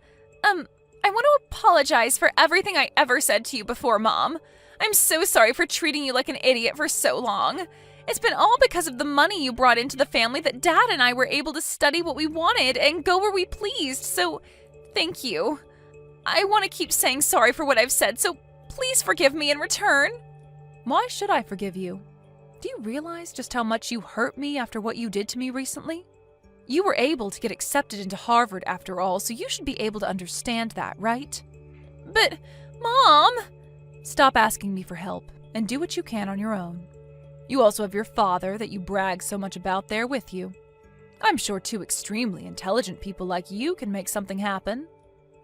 want to apologize for everything I ever said to you before, Mom. I'm so sorry for treating you like an idiot for so long. It's been all because of the money you brought into the family that Dad and I were able to study what we wanted and go where we pleased, so thank you. I want to keep saying sorry for what I've said, so please forgive me in return. Why should I forgive you? Do you realize just how much you hurt me after what you did to me recently? You were able to get accepted into Harvard after all, so you should be able to understand that, right? But, Mom! Stop asking me for help and do what you can on your own. You also have your father that you brag so much about there with you. I'm sure two extremely intelligent people like you can make something happen.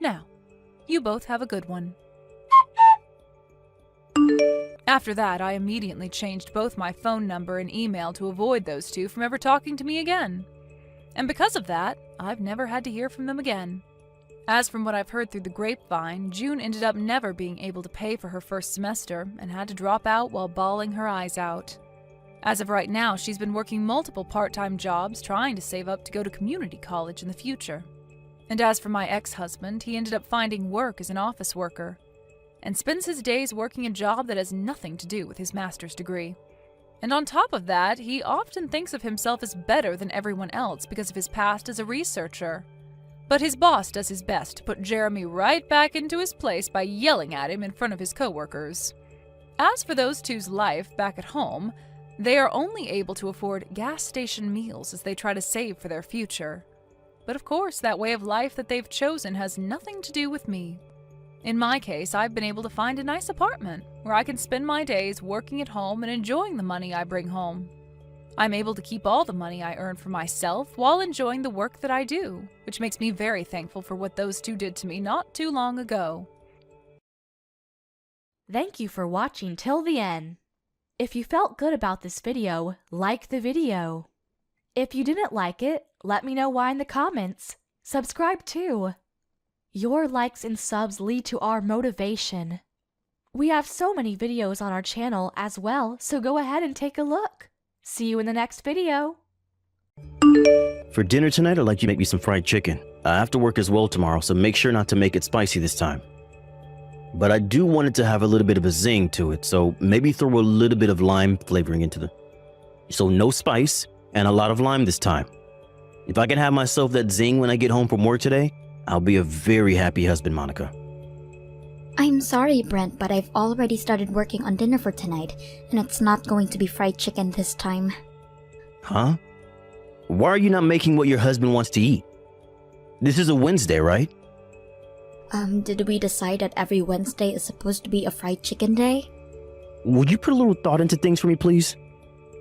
Now, you both have a good one. After that, I immediately changed both my phone number and email to avoid those two from ever talking to me again. And because of that, I've never had to hear from them again. As from what I've heard through the grapevine, June ended up never being able to pay for her first semester and had to drop out while bawling her eyes out. As of right now, she's been working multiple part-time jobs trying to save up to go to community college in the future. And as for my ex-husband, he ended up finding work as an office worker and spends his days working a job that has nothing to do with his master's degree. And on top of that, he often thinks of himself as better than everyone else because of his past as a researcher. But his boss does his best to put Jeremy right back into his place by yelling at him in front of his coworkers. As for those two's life back at home, they are only able to afford gas station meals as they try to save for their future. But of course, that way of life that they've chosen has nothing to do with me. In my case, I've been able to find a nice apartment where I can spend my days working at home and enjoying the money I bring home. I'm able to keep all the money I earn for myself while enjoying the work that I do, which makes me very thankful for what those two did to me not too long ago. Thank you for watching till the end. If you felt good about this video, like the video. If you didn't like it, let me know why in the comments. Subscribe too. Your likes and subs lead to our motivation. We have so many videos on our channel as well, so go ahead and take a look. See you in the next video. For dinner tonight, I'd like you to make me some fried chicken. I have to work as well tomorrow, so make sure not to make it spicy this time. But I do want it to have a little bit of a zing to it, so maybe throw a little bit of lime flavoring into So no spice and a lot of lime this time. If I can have myself that zing when I get home from work today, I'll be a very happy husband, Monica. I'm sorry, Brent, but I've already started working on dinner for tonight, and it's not going to be fried chicken this time. Huh? Why are you not making what your husband wants to eat? This is a Wednesday, right? Did we decide that every Wednesday is supposed to be a fried chicken day? Would you put a little thought into things for me, please?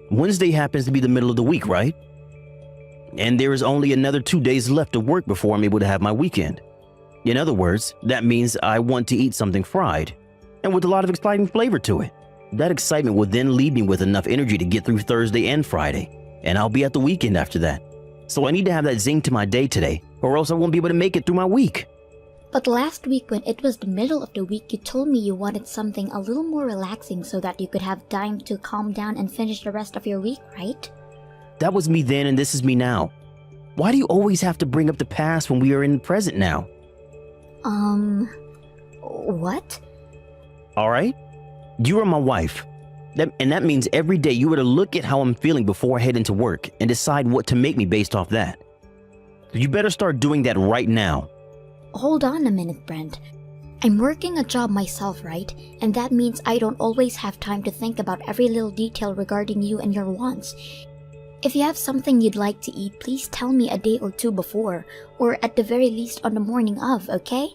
Wednesday happens to be the middle of the week, right? And there is only another 2 days left of work before I'm able to have my weekend. In other words, that means I want to eat something fried, and with a lot of exciting flavor to it. That excitement will then leave me with enough energy to get through Thursday and Friday, and I'll be at the weekend after that. So I need to have that zing to my day today, or else I won't be able to make it through my week. But last week when it was the middle of the week, you told me you wanted something a little more relaxing so that you could have time to calm down and finish the rest of your week, right? That was me then and this is me now. Why do you always have to bring up the past when we are in the present now? What? Alright? You are my wife. And that means every day you were to look at how I'm feeling before I head into work and decide what to make me based off that. You better start doing that right now. Hold on a minute, Brent. I'm working a job myself, right? And that means I don't always have time to think about every little detail regarding you and your wants. If you have something you'd like to eat, please tell me a day or two before, or at the very least on the morning of, okay?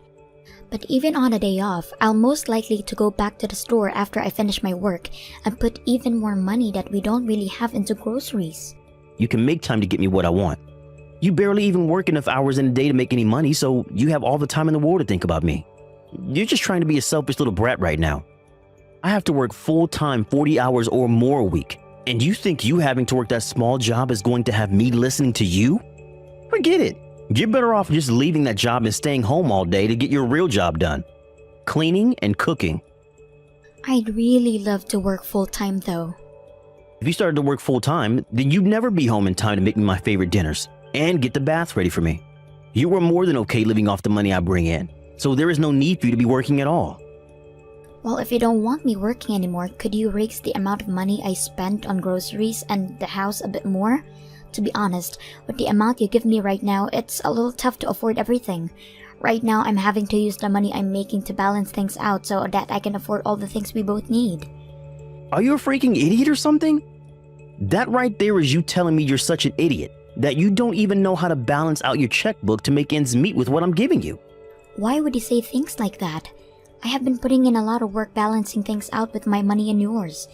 But even on a day off, I'll most likely to go back to the store after I finish my work and put even more money that we don't really have into groceries. You can make time to get me what I want. You barely even work enough hours in a day to make any money, so you have all the time in the world to think about me. You're just trying to be a selfish little brat right now. I have to work full-time 40 hours or more a week, and you think you having to work that small job is going to have me listening to you? Forget it. You're better off just leaving that job and staying home all day to get your real job done. Cleaning and cooking. I'd really love to work full-time though. If you started to work full-time, then you'd never be home in time to make me my favorite dinners and get the bath ready for me. You are more than okay living off the money I bring in, so there is no need for you to be working at all. Well, if you don't want me working anymore, could you raise the amount of money I spent on groceries and the house a bit more? To be honest, with the amount you give me right now, it's a little tough to afford everything. Right now, I'm having to use the money I'm making to balance things out so that I can afford all the things we both need. Are you a freaking idiot or something? That right there is you telling me you're such an idiot that you don't even know how to balance out your checkbook to make ends meet with what I'm giving you. Why would you say things like that? I have been putting in a lot of work balancing things out with my money and yours.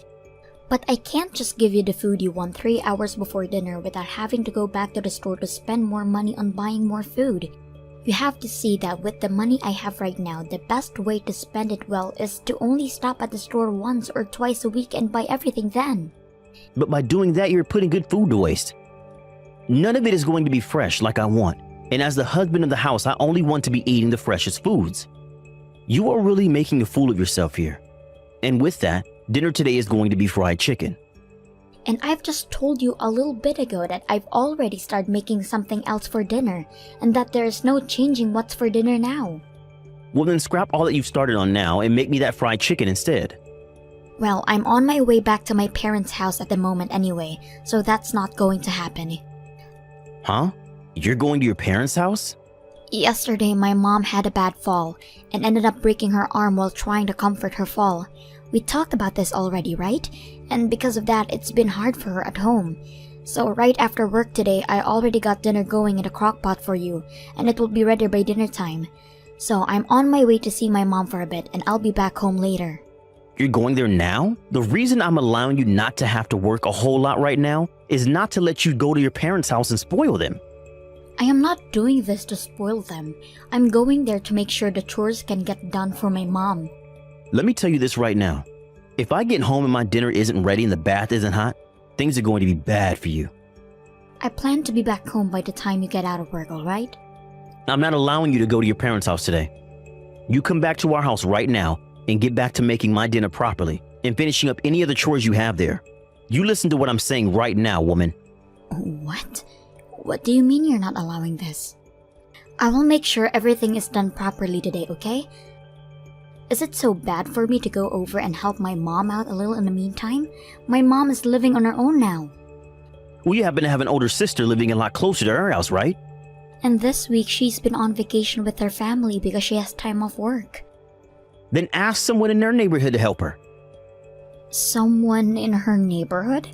But I can't just give you the food you want 3 hours before dinner without having to go back to the store to spend more money on buying more food. You have to see that with the money I have right now, the best way to spend it well is to only stop at the store once or twice a week and buy everything then. But by doing that, you're putting good food to waste. None of it is going to be fresh like I want. And as the husband of the house, I only want to be eating the freshest foods. You are really making a fool of yourself here. And with that, dinner today is going to be fried chicken. And I've just told you a little bit ago that I've already started making something else for dinner, and that there's no changing what's for dinner now. Well, then scrap all that you've started on now and make me that fried chicken instead. Well, I'm on my way back to my parents' house at the moment anyway, so that's not going to happen. Huh? You're going to your parents' house? Yesterday, my mom had a bad fall and ended up breaking her arm while trying to comfort her fall. We talked about this already, right? And because of that, it's been hard for her at home. So right after work today, I already got dinner going in a crock pot for you, and it will be ready by dinner time. So I'm on my way to see my mom for a bit, and I'll be back home later. You're going there now? The reason I'm allowing you not to have to work a whole lot right now is not to let you go to your parents' house and spoil them. I am not doing this to spoil them. I'm going there to make sure the chores can get done for my mom. Let me tell you this right now. If I get home and my dinner isn't ready and the bath isn't hot, things are going to be bad for you. I plan to be back home by the time you get out of work, alright? I'm not allowing you to go to your parents' house today. You come back to our house right now and get back to making my dinner properly and finishing up any of the chores you have there. You listen to what I'm saying right now, woman. What? What do you mean you're not allowing this? I will make sure everything is done properly today, okay? Is it so bad for me to go over and help my mom out a little in the meantime? My mom is living on her own now. Well, you happen to have an older sister living a lot closer to our house, right? And this week she's been on vacation with her family because she has time off work. Then ask someone in their neighborhood to help her. Someone in her neighborhood?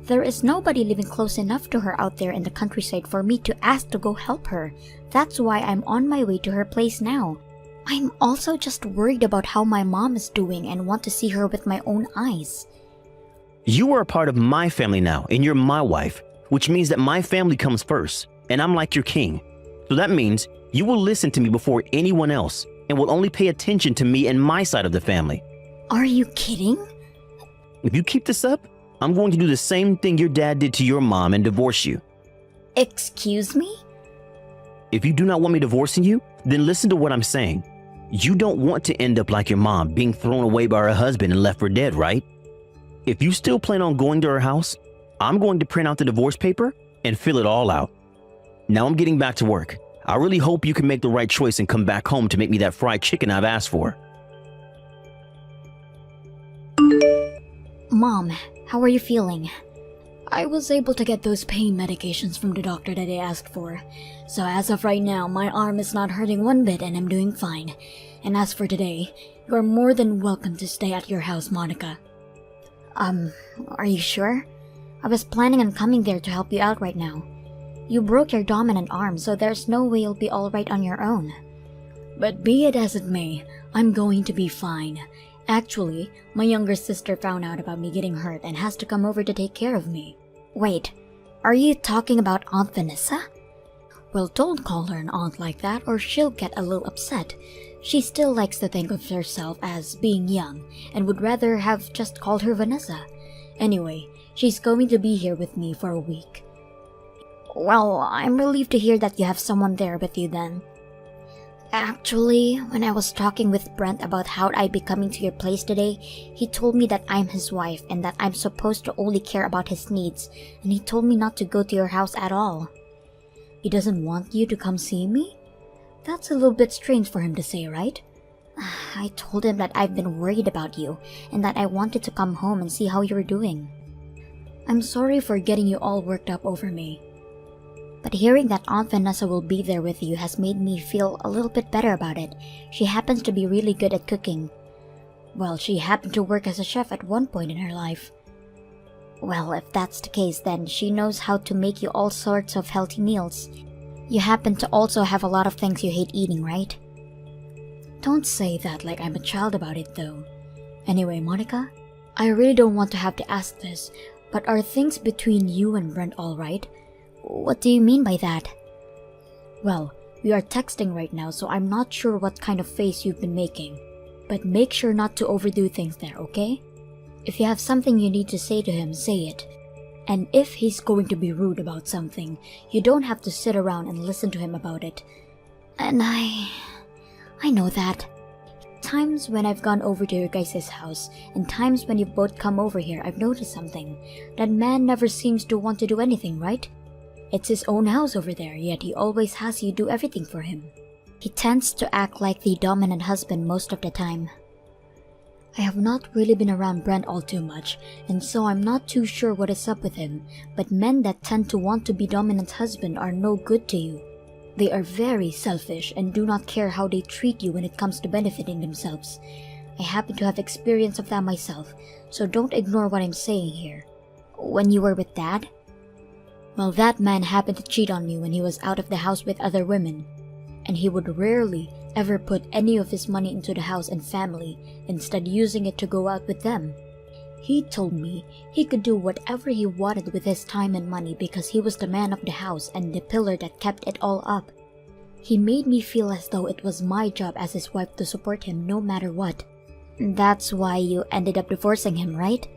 There is nobody living close enough to her out there in the countryside for me to ask to go help her. That's why I'm on my way to her place now. I'm also just worried about how my mom is doing and want to see her with my own eyes. You are a part of my family now, and you're my wife, which means that my family comes first, and I'm like your king. So that means you will listen to me before anyone else, and will only pay attention to me and my side of the family. Are you kidding? If you keep this up, I'm going to do the same thing your dad did to your mom and divorce you. Excuse me? If you do not want me divorcing you, then listen to what I'm saying. You don't want to end up like your mom, being thrown away by her husband and left for dead, right? If you still plan on going to her house, I'm going to print out the divorce paper and fill it all out. Now I'm getting back to work. I really hope you can make the right choice and come back home to make me that fried chicken I've asked for. Mom, how are you feeling? I was able to get those pain medications from the doctor that I asked for. So as of right now, my arm is not hurting one bit and I'm doing fine. And as for today, you are more than welcome to stay at your house, Monica. Are you sure? I was planning on coming there to help you out right now. You broke your dominant arm, so there's no way you'll be alright on your own. But be it as it may, I'm going to be fine. Actually, my younger sister found out about me getting hurt and has to come over to take care of me. Wait, are you talking about Aunt Vanessa? Well, don't call her an aunt like that or she'll get a little upset. She still likes to think of herself as being young and would rather have just called her Vanessa. Anyway, she's going to be here with me for a week. Well, I'm relieved to hear that you have someone there with you then. Actually, when I was talking with Brent about how I'd be coming to your place today, he told me that I'm his wife and that I'm supposed to only care about his needs, and he told me not to go to your house at all. He doesn't want you to come see me? That's a little bit strange for him to say, right? I told him that I've been worried about you and that I wanted to come home and see how you were doing. I'm sorry for getting you all worked up over me. But hearing that Aunt Vanessa will be there with you has made me feel a little bit better about it. She happens to be really good at cooking. Well, she happened to work as a chef at one point in her life. Well, if that's the case, then she knows how to make you all sorts of healthy meals. You happen to also have a lot of things you hate eating, right? Don't say that like I'm a child about it, though. Anyway, Monica, I really don't want to have to ask this, but are things between you and Brent all right? What do you mean by that? Well, we are texting right now, so I'm not sure what kind of face you've been making. But make sure not to overdo things there, okay? If you have something you need to say to him, say it. And if he's going to be rude about something, you don't have to sit around and listen to him about it. And I know that. Times when I've gone over to your guys' house, and times when you've both come over here, I've noticed something. That man never seems to want to do anything, right? It's his own house over there, yet he always has you do everything for him. He tends to act like the dominant husband most of the time. I have not really been around Brent all too much, and so I'm not too sure what is up with him, but men that tend to want to be dominant husband are no good to you. They are very selfish and do not care how they treat you when it comes to benefiting themselves. I happen to have experience of that myself, so don't ignore what I'm saying here. When you were with Dad? Well, that man happened to cheat on me when he was out of the house with other women, and he would rarely ever put any of his money into the house and family, instead using it to go out with them. He told me he could do whatever he wanted with his time and money because he was the man of the house and the pillar that kept it all up. He made me feel as though it was my job as his wife to support him no matter what. That's why you ended up divorcing him, right?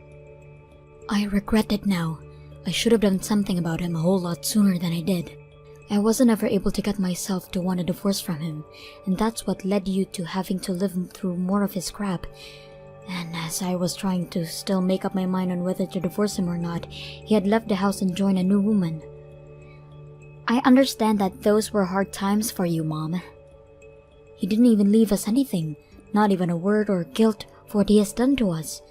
I regret it now. I should have done something about him a whole lot sooner than I did. I wasn't ever able to get myself to want a divorce from him, and that's what led you to having to live through more of his crap. And as I was trying to still make up my mind on whether to divorce him or not, he had left the house and joined a new woman. I understand that those were hard times for you, Mom. He didn't even leave us anything, not even a word or guilt for what he has done to us.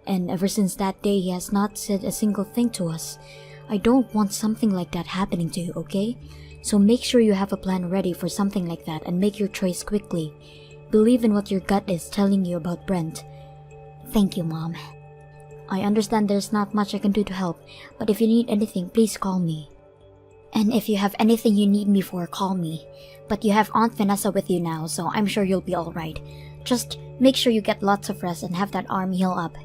And ever since that day, he has not said a single thing to us. I don't want something like that happening to you, okay? So make sure you have a plan ready for something like that and make your choice quickly. Believe in what your gut is telling you about Brent. Thank you, Mom. I understand there's not much I can do to help, but if you need anything, please call me. And if you have anything you need me for, call me. But you have Aunt Vanessa with you now, so I'm sure you'll be alright. Just make sure you get lots of rest and have that arm heal up.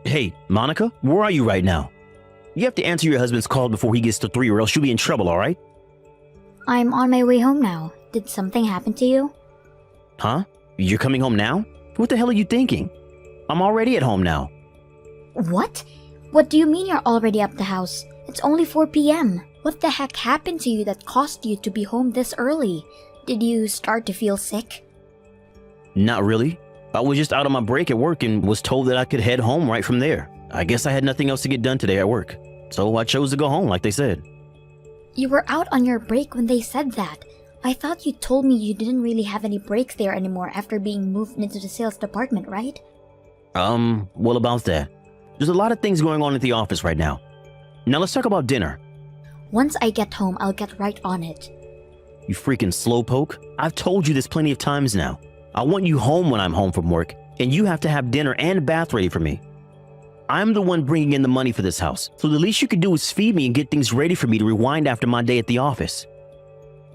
Hey, Monica, where are you right now? You have to answer your husband's call before he gets to 3 or else you'll be in trouble, alright? I'm on my way home now. Did something happen to you? Huh? You're coming home now? What the hell are you thinking? I'm already at home now. What? What do you mean you're already up the house? It's only 4 p.m. What the heck happened to you that caused you to be home this early? Did you start to feel sick? Not really. I was just out on my break at work and was told that I could head home right from there. I guess I had nothing else to get done today at work, so I chose to go home like they said. You were out on your break when they said that. I thought you told me you didn't really have any breaks there anymore after being moved into the sales department, right? Well, about that. There's a lot of things going on at the office right now. Now let's talk about dinner. Once I get home, I'll get right on it. You freaking slowpoke. I've told you this plenty of times now. I want you home when I'm home from work, and you have to have dinner and a bath ready for me. I'm the one bringing in the money for this house, so the least you could do is feed me and get things ready for me to rewind after my day at the office.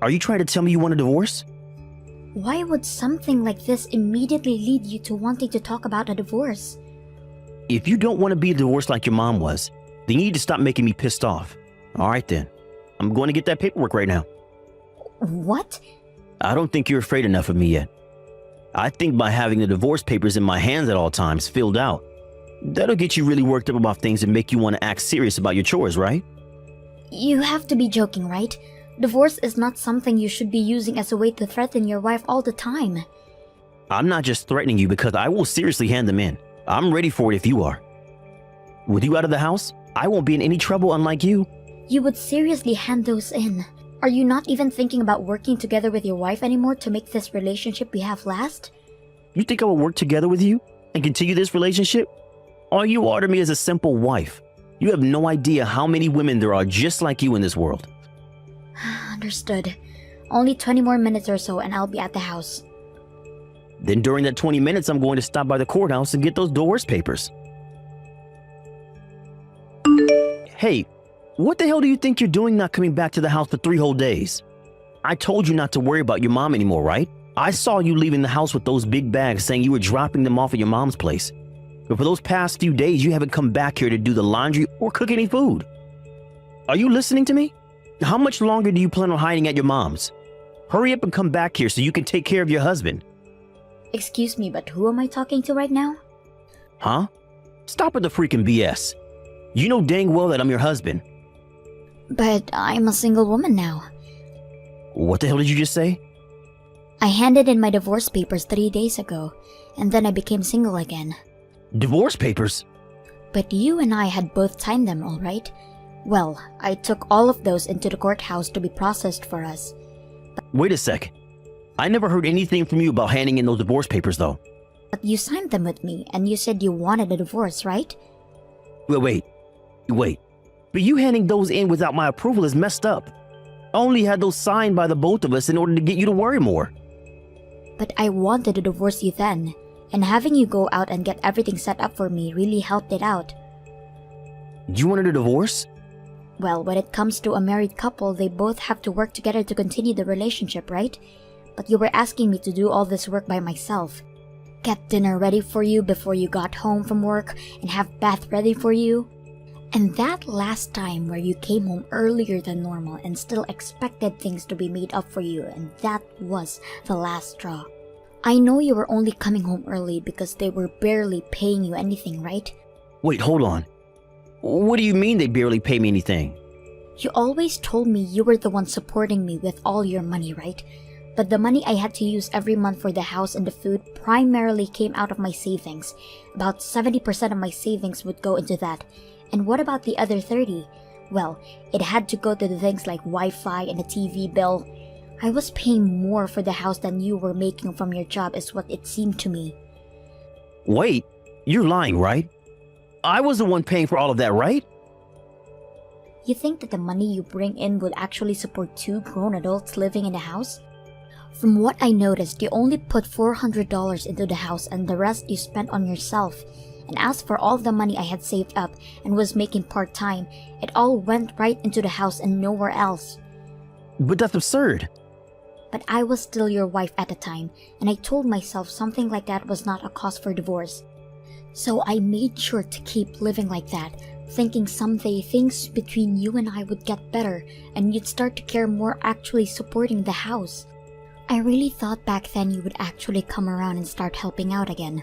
Are you trying to tell me you want a divorce? Why would something like this immediately lead you to wanting to talk about a divorce? If you don't want to be divorced like your mom was, then you need to stop making me pissed off. Alright then, I'm going to get that paperwork right now. What? I don't think you're afraid enough of me yet. I think by having the divorce papers in my hands at all times filled out, that'll get you really worked up about things and make you want to act serious about your chores, right? You have to be joking, right? Divorce is not something you should be using as a way to threaten your wife all the time. I'm not just threatening you because I will seriously hand them in. I'm ready for it if you are. With you out of the house, I won't be in any trouble unlike you. You would seriously hand those in? Are you not even thinking about working together with your wife anymore to make this relationship we have last? You think I will work together with you and continue this relationship? All you are to me is a simple wife. You have no idea how many women there are just like you in this world. Understood. Only 20 more minutes or so and I'll be at the house. Then during that 20 minutes, I'm going to stop by the courthouse and get those divorce papers. Hey, what the hell do you think you're doing not coming back to the house for 3 whole days? I told you not to worry about your mom anymore, right? I saw you leaving the house with those big bags saying you were dropping them off at your mom's place. But for those past few days, you haven't come back here to do the laundry or cook any food. Are you listening to me? How much longer do you plan on hiding at your mom's? Hurry up and come back here so you can take care of your husband. Excuse me, but who am I talking to right now? Huh? Stop with the freaking BS. You know dang well that I'm your husband. But I'm a single woman now. What the hell did you just say? I handed in my divorce papers 3 days ago, and then I became single again. Divorce papers? But you and I had both signed them, all right? Well, I took all of those into the courthouse to be processed for us. Wait a sec. I never heard anything from you about handing in those divorce papers, though. But you signed them with me, and you said you wanted a divorce, right? Wait. But you handing those in without my approval is messed up. I only had those signed by the both of us in order to get you to worry more. But I wanted to divorce you then, and having you go out and get everything set up for me really helped it out. You wanted a divorce? Well, when it comes to a married couple, they both have to work together to continue the relationship, right? But you were asking me to do all this work by myself. Get dinner ready for you before you got home from work, and have bath ready for you. And that last time where you came home earlier than normal and still expected things to be made up for you, and that was the last straw. I know you were only coming home early because they were barely paying you anything, right? Wait, hold on. What do you mean they barely pay me anything? You always told me you were the one supporting me with all your money, right? But the money I had to use every month for the house and the food primarily came out of my savings. About 70% of my savings would go into that. And what about the other 30? Well, it had to go to the things like Wi-Fi and a TV bill. I was paying more for the house than you were making from your job is what it seemed to me. Wait, you're lying, right? I was the one paying for all of that, right? You think that the money you bring in would actually support 2 grown adults living in the house? From what I noticed, you only put $400 into the house and the rest you spent on yourself. And as for all the money I had saved up and was making part-time, it all went right into the house and nowhere else. But that's absurd. But I was still your wife at the time, and I told myself something like that was not a cause for divorce. So I made sure to keep living like that, thinking someday things between you and I would get better and you'd start to care more actually supporting the house. I really thought back then you would actually come around and start helping out again.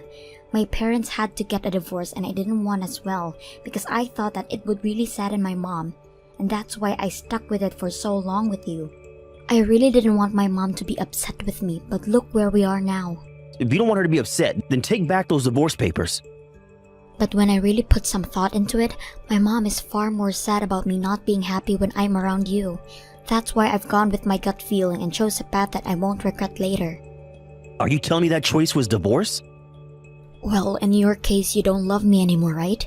My parents had to get a divorce and I didn't want as well because I thought that it would really sadden my mom, and that's why I stuck with it for so long with you. I really didn't want my mom to be upset with me, but look where we are now. If you don't want her to be upset, then take back those divorce papers. But when I really put some thought into it, my mom is far more sad about me not being happy when I'm around you. That's why I've gone with my gut feeling and chose a path that I won't regret later. Are you telling me that choice was divorce? Well, in your case, you don't love me anymore, right?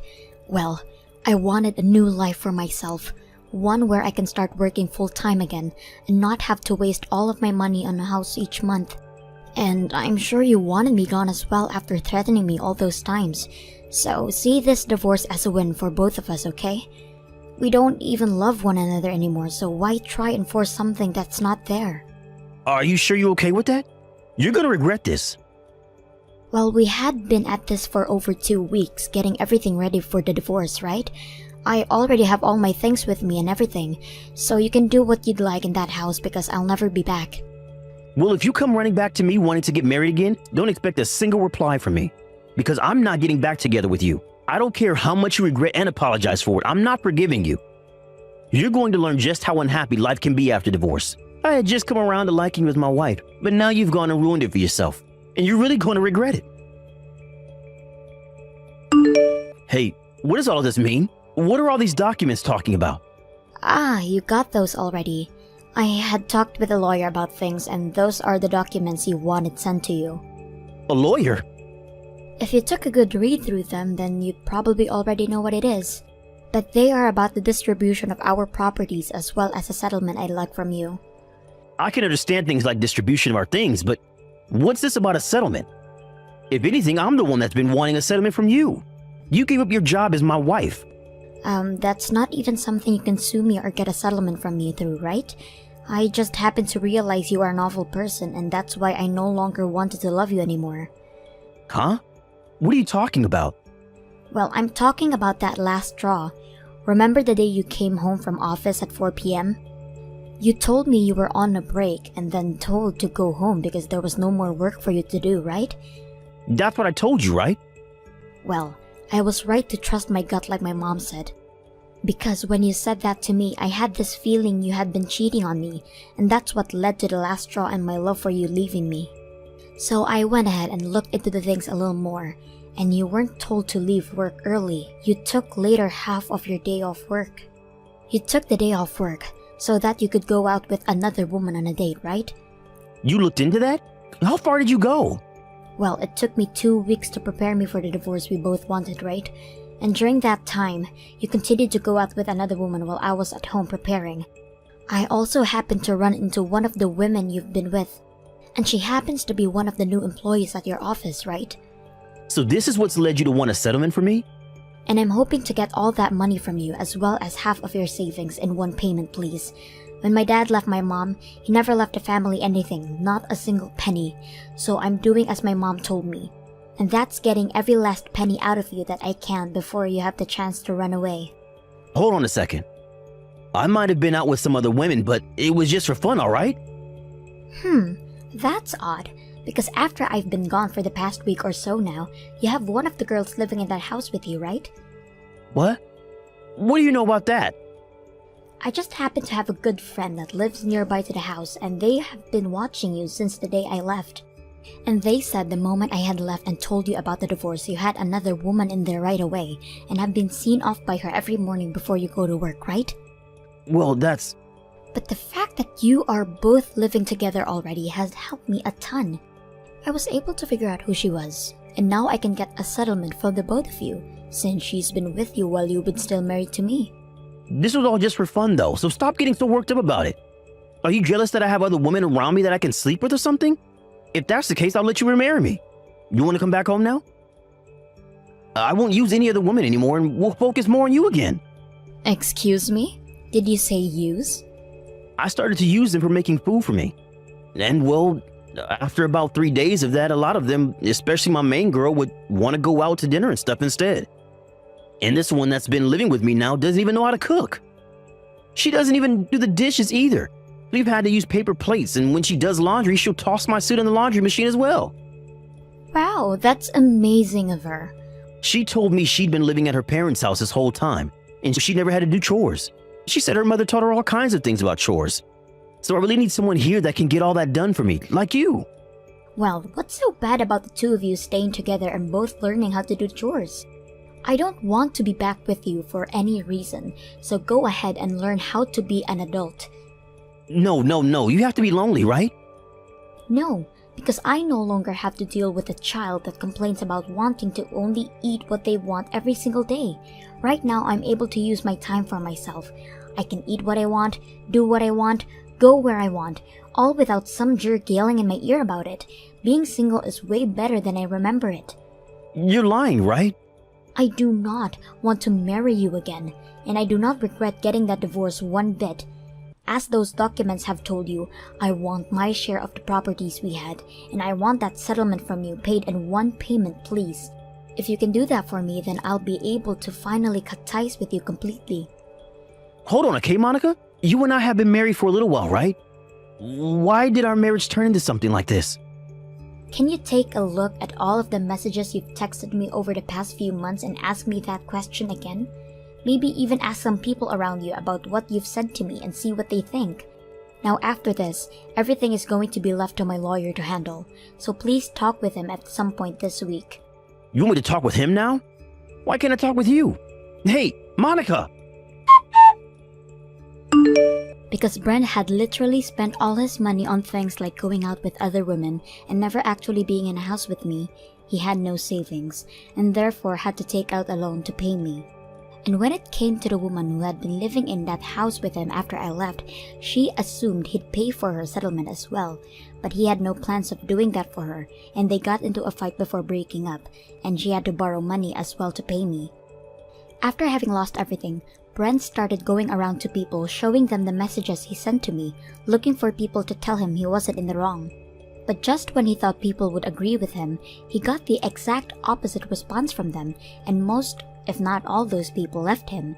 Well, I wanted a new life for myself. One where I can start working full-time again and not have to waste all of my money on a house each month. And I'm sure you wanted me gone as well after threatening me all those times. So see this divorce as a win for both of us, okay? We don't even love one another anymore, so why try and force something that's not there? Are you sure you're okay with that? You're gonna regret this. Well, we had been at this for over 2 weeks, getting everything ready for the divorce, right? I already have all my things with me and everything, so you can do what you'd like in that house because I'll never be back. Well, if you come running back to me wanting to get married again, don't expect a single reply from me. Because I'm not getting back together with you. I don't care how much you regret and apologize for it. I'm not forgiving you. You're going to learn just how unhappy life can be after divorce. I had just come around to liking you as my wife, but now you've gone and ruined it for yourself. And you're really going to regret it. Hey, what does all of this mean? What are all these documents talking about? Ah, you got those already. I had talked with a lawyer about things, and those are the documents you wanted sent to you. A lawyer? If you took a good read through them, then you'd probably already know what it is. But they are about the distribution of our properties as well as a settlement I'd like from you. I can understand things like distribution of our things, but what's this about a settlement? If anything, I'm the one that's been wanting a settlement from you. You gave up your job as my wife. That's not even something you can sue me or get a settlement from me through, right? I just happened to realize you are an awful person, and that's why I no longer wanted to love you anymore. Huh? What are you talking about? Well, I'm talking about that last straw. Remember the day you came home from office at 4 p.m.? You told me you were on a break and then told to go home because there was no more work for you to do, right? That's what I told you, right? Well, I was right to trust my gut like my mom said. Because when you said that to me, I had this feeling you had been cheating on me, and that's what led to the last straw and my love for you leaving me. So I went ahead and looked into the things a little more, and you weren't told to leave work early. You took later half of your day off work. You took the day off work so that you could go out with another woman on a date, right? You looked into that? How far did you go? Well, it took me 2 weeks to prepare me for the divorce we both wanted, right? And during that time, you continued to go out with another woman while I was at home preparing. I also happened to run into one of the women you've been with, and she happens to be one of the new employees at your office, right? So this is what's led you to want a settlement from me? And I'm hoping to get all that money from you as well as half of your savings in one payment, please. When my dad left my mom, he never left the family anything, not a single penny. So I'm doing as my mom told me. And that's getting every last penny out of you that I can before you have the chance to run away. Hold on a second. I might have been out with some other women, but it was just for fun, alright? That's odd. Because after I've been gone for the past week or so now, you have one of the girls living in that house with you, right? What? What do you know about that? I just happen to have a good friend that lives nearby to the house, and they have been watching you since the day I left. And they said the moment I had left and told you about the divorce, you had another woman in there right away, and have been seen off by her every morning before you go to work, right? Well, that's... But the fact that you are both living together already has helped me a ton. I was able to figure out who she was, and now I can get a settlement for the both of you, since she's been with you while you've been still married to me. This was all just for fun, though, so stop getting so worked up about it. Are you jealous that I have other women around me that I can sleep with or something? If that's the case, I'll let you remarry me. You want to come back home now? I won't use any other woman anymore, and we'll focus more on you again. Excuse me? Did you say use? I started to use them for making food for me. And, well, after about 3 days of that, a lot of them, especially my main girl, would want to go out to dinner and stuff instead. And this one that's been living with me now doesn't even know how to cook. She doesn't even do the dishes either. We've had to use paper plates, and when she does laundry, she'll toss my suit in the laundry machine as well. Wow, that's amazing of her. She told me she'd been living at her parents' house this whole time, and she never had to do chores. She said her mother taught her all kinds of things about chores. So I really need someone here that can get all that done for me, like you. Well, what's so bad about the two of you staying together and both learning how to do chores? I don't want to be back with you for any reason, so go ahead and learn how to be an adult. No, you have to be lonely, right? No, because I no longer have to deal with a child that complains about wanting to only eat what they want every single day. Right now, I'm able to use my time for myself. I can eat what I want, do what I want, go where I want, all without some jerk yelling in my ear about it. Being single is way better than I remember it. You're lying, right? I do not want to marry you again, and I do not regret getting that divorce one bit. As those documents have told you, I want my share of the properties we had, and I want that settlement from you paid in one payment, please. If you can do that for me, then I'll be able to finally cut ties with you completely. Hold on, okay, Monica? You and I have been married for a little while, right? Why did our marriage turn into something like this? Can you take a look at all of the messages you've texted me over the past few months and ask me that question again? Maybe even ask some people around you about what you've said to me and see what they think. Now after this, everything is going to be left to my lawyer to handle, so please talk with him at some point this week. You want me to talk with him now? Why can't I talk with you? Hey, Monica! Because Brent had literally spent all his money on things like going out with other women and never actually being in a house with me, he had no savings, and therefore had to take out a loan to pay me. And when it came to the woman who had been living in that house with him after I left, she assumed he'd pay for her settlement as well, but he had no plans of doing that for her, and they got into a fight before breaking up, and she had to borrow money as well to pay me. After having lost everything, Brent started going around to people, showing them the messages he sent to me, looking for people to tell him he wasn't in the wrong. But just when he thought people would agree with him, he got the exact opposite response from them, and most, if not all those people left him.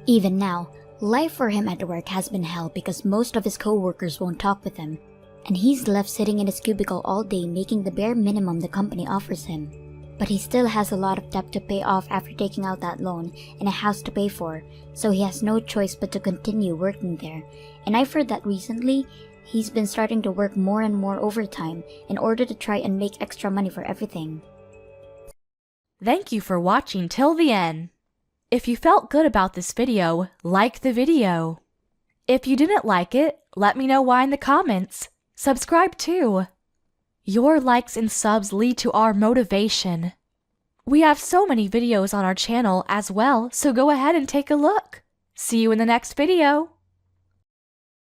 Even now, life for him at work has been hell because most of his co-workers won't talk with him, and he's left sitting in his cubicle all day making the bare minimum the company offers him. But he still has a lot of debt to pay off after taking out that loan and a house to pay for, so he has no choice but to continue working there. And I've heard that recently, he's been starting to work more and more overtime in order to try and make extra money for everything. Thank you for watching till the end. If you felt good about this video, like the video. If you didn't like it, let me know why in the comments. Subscribe too. Your likes and subs lead to our motivation. We have so many videos on our channel as well, so go ahead and take a look. See you in the next video.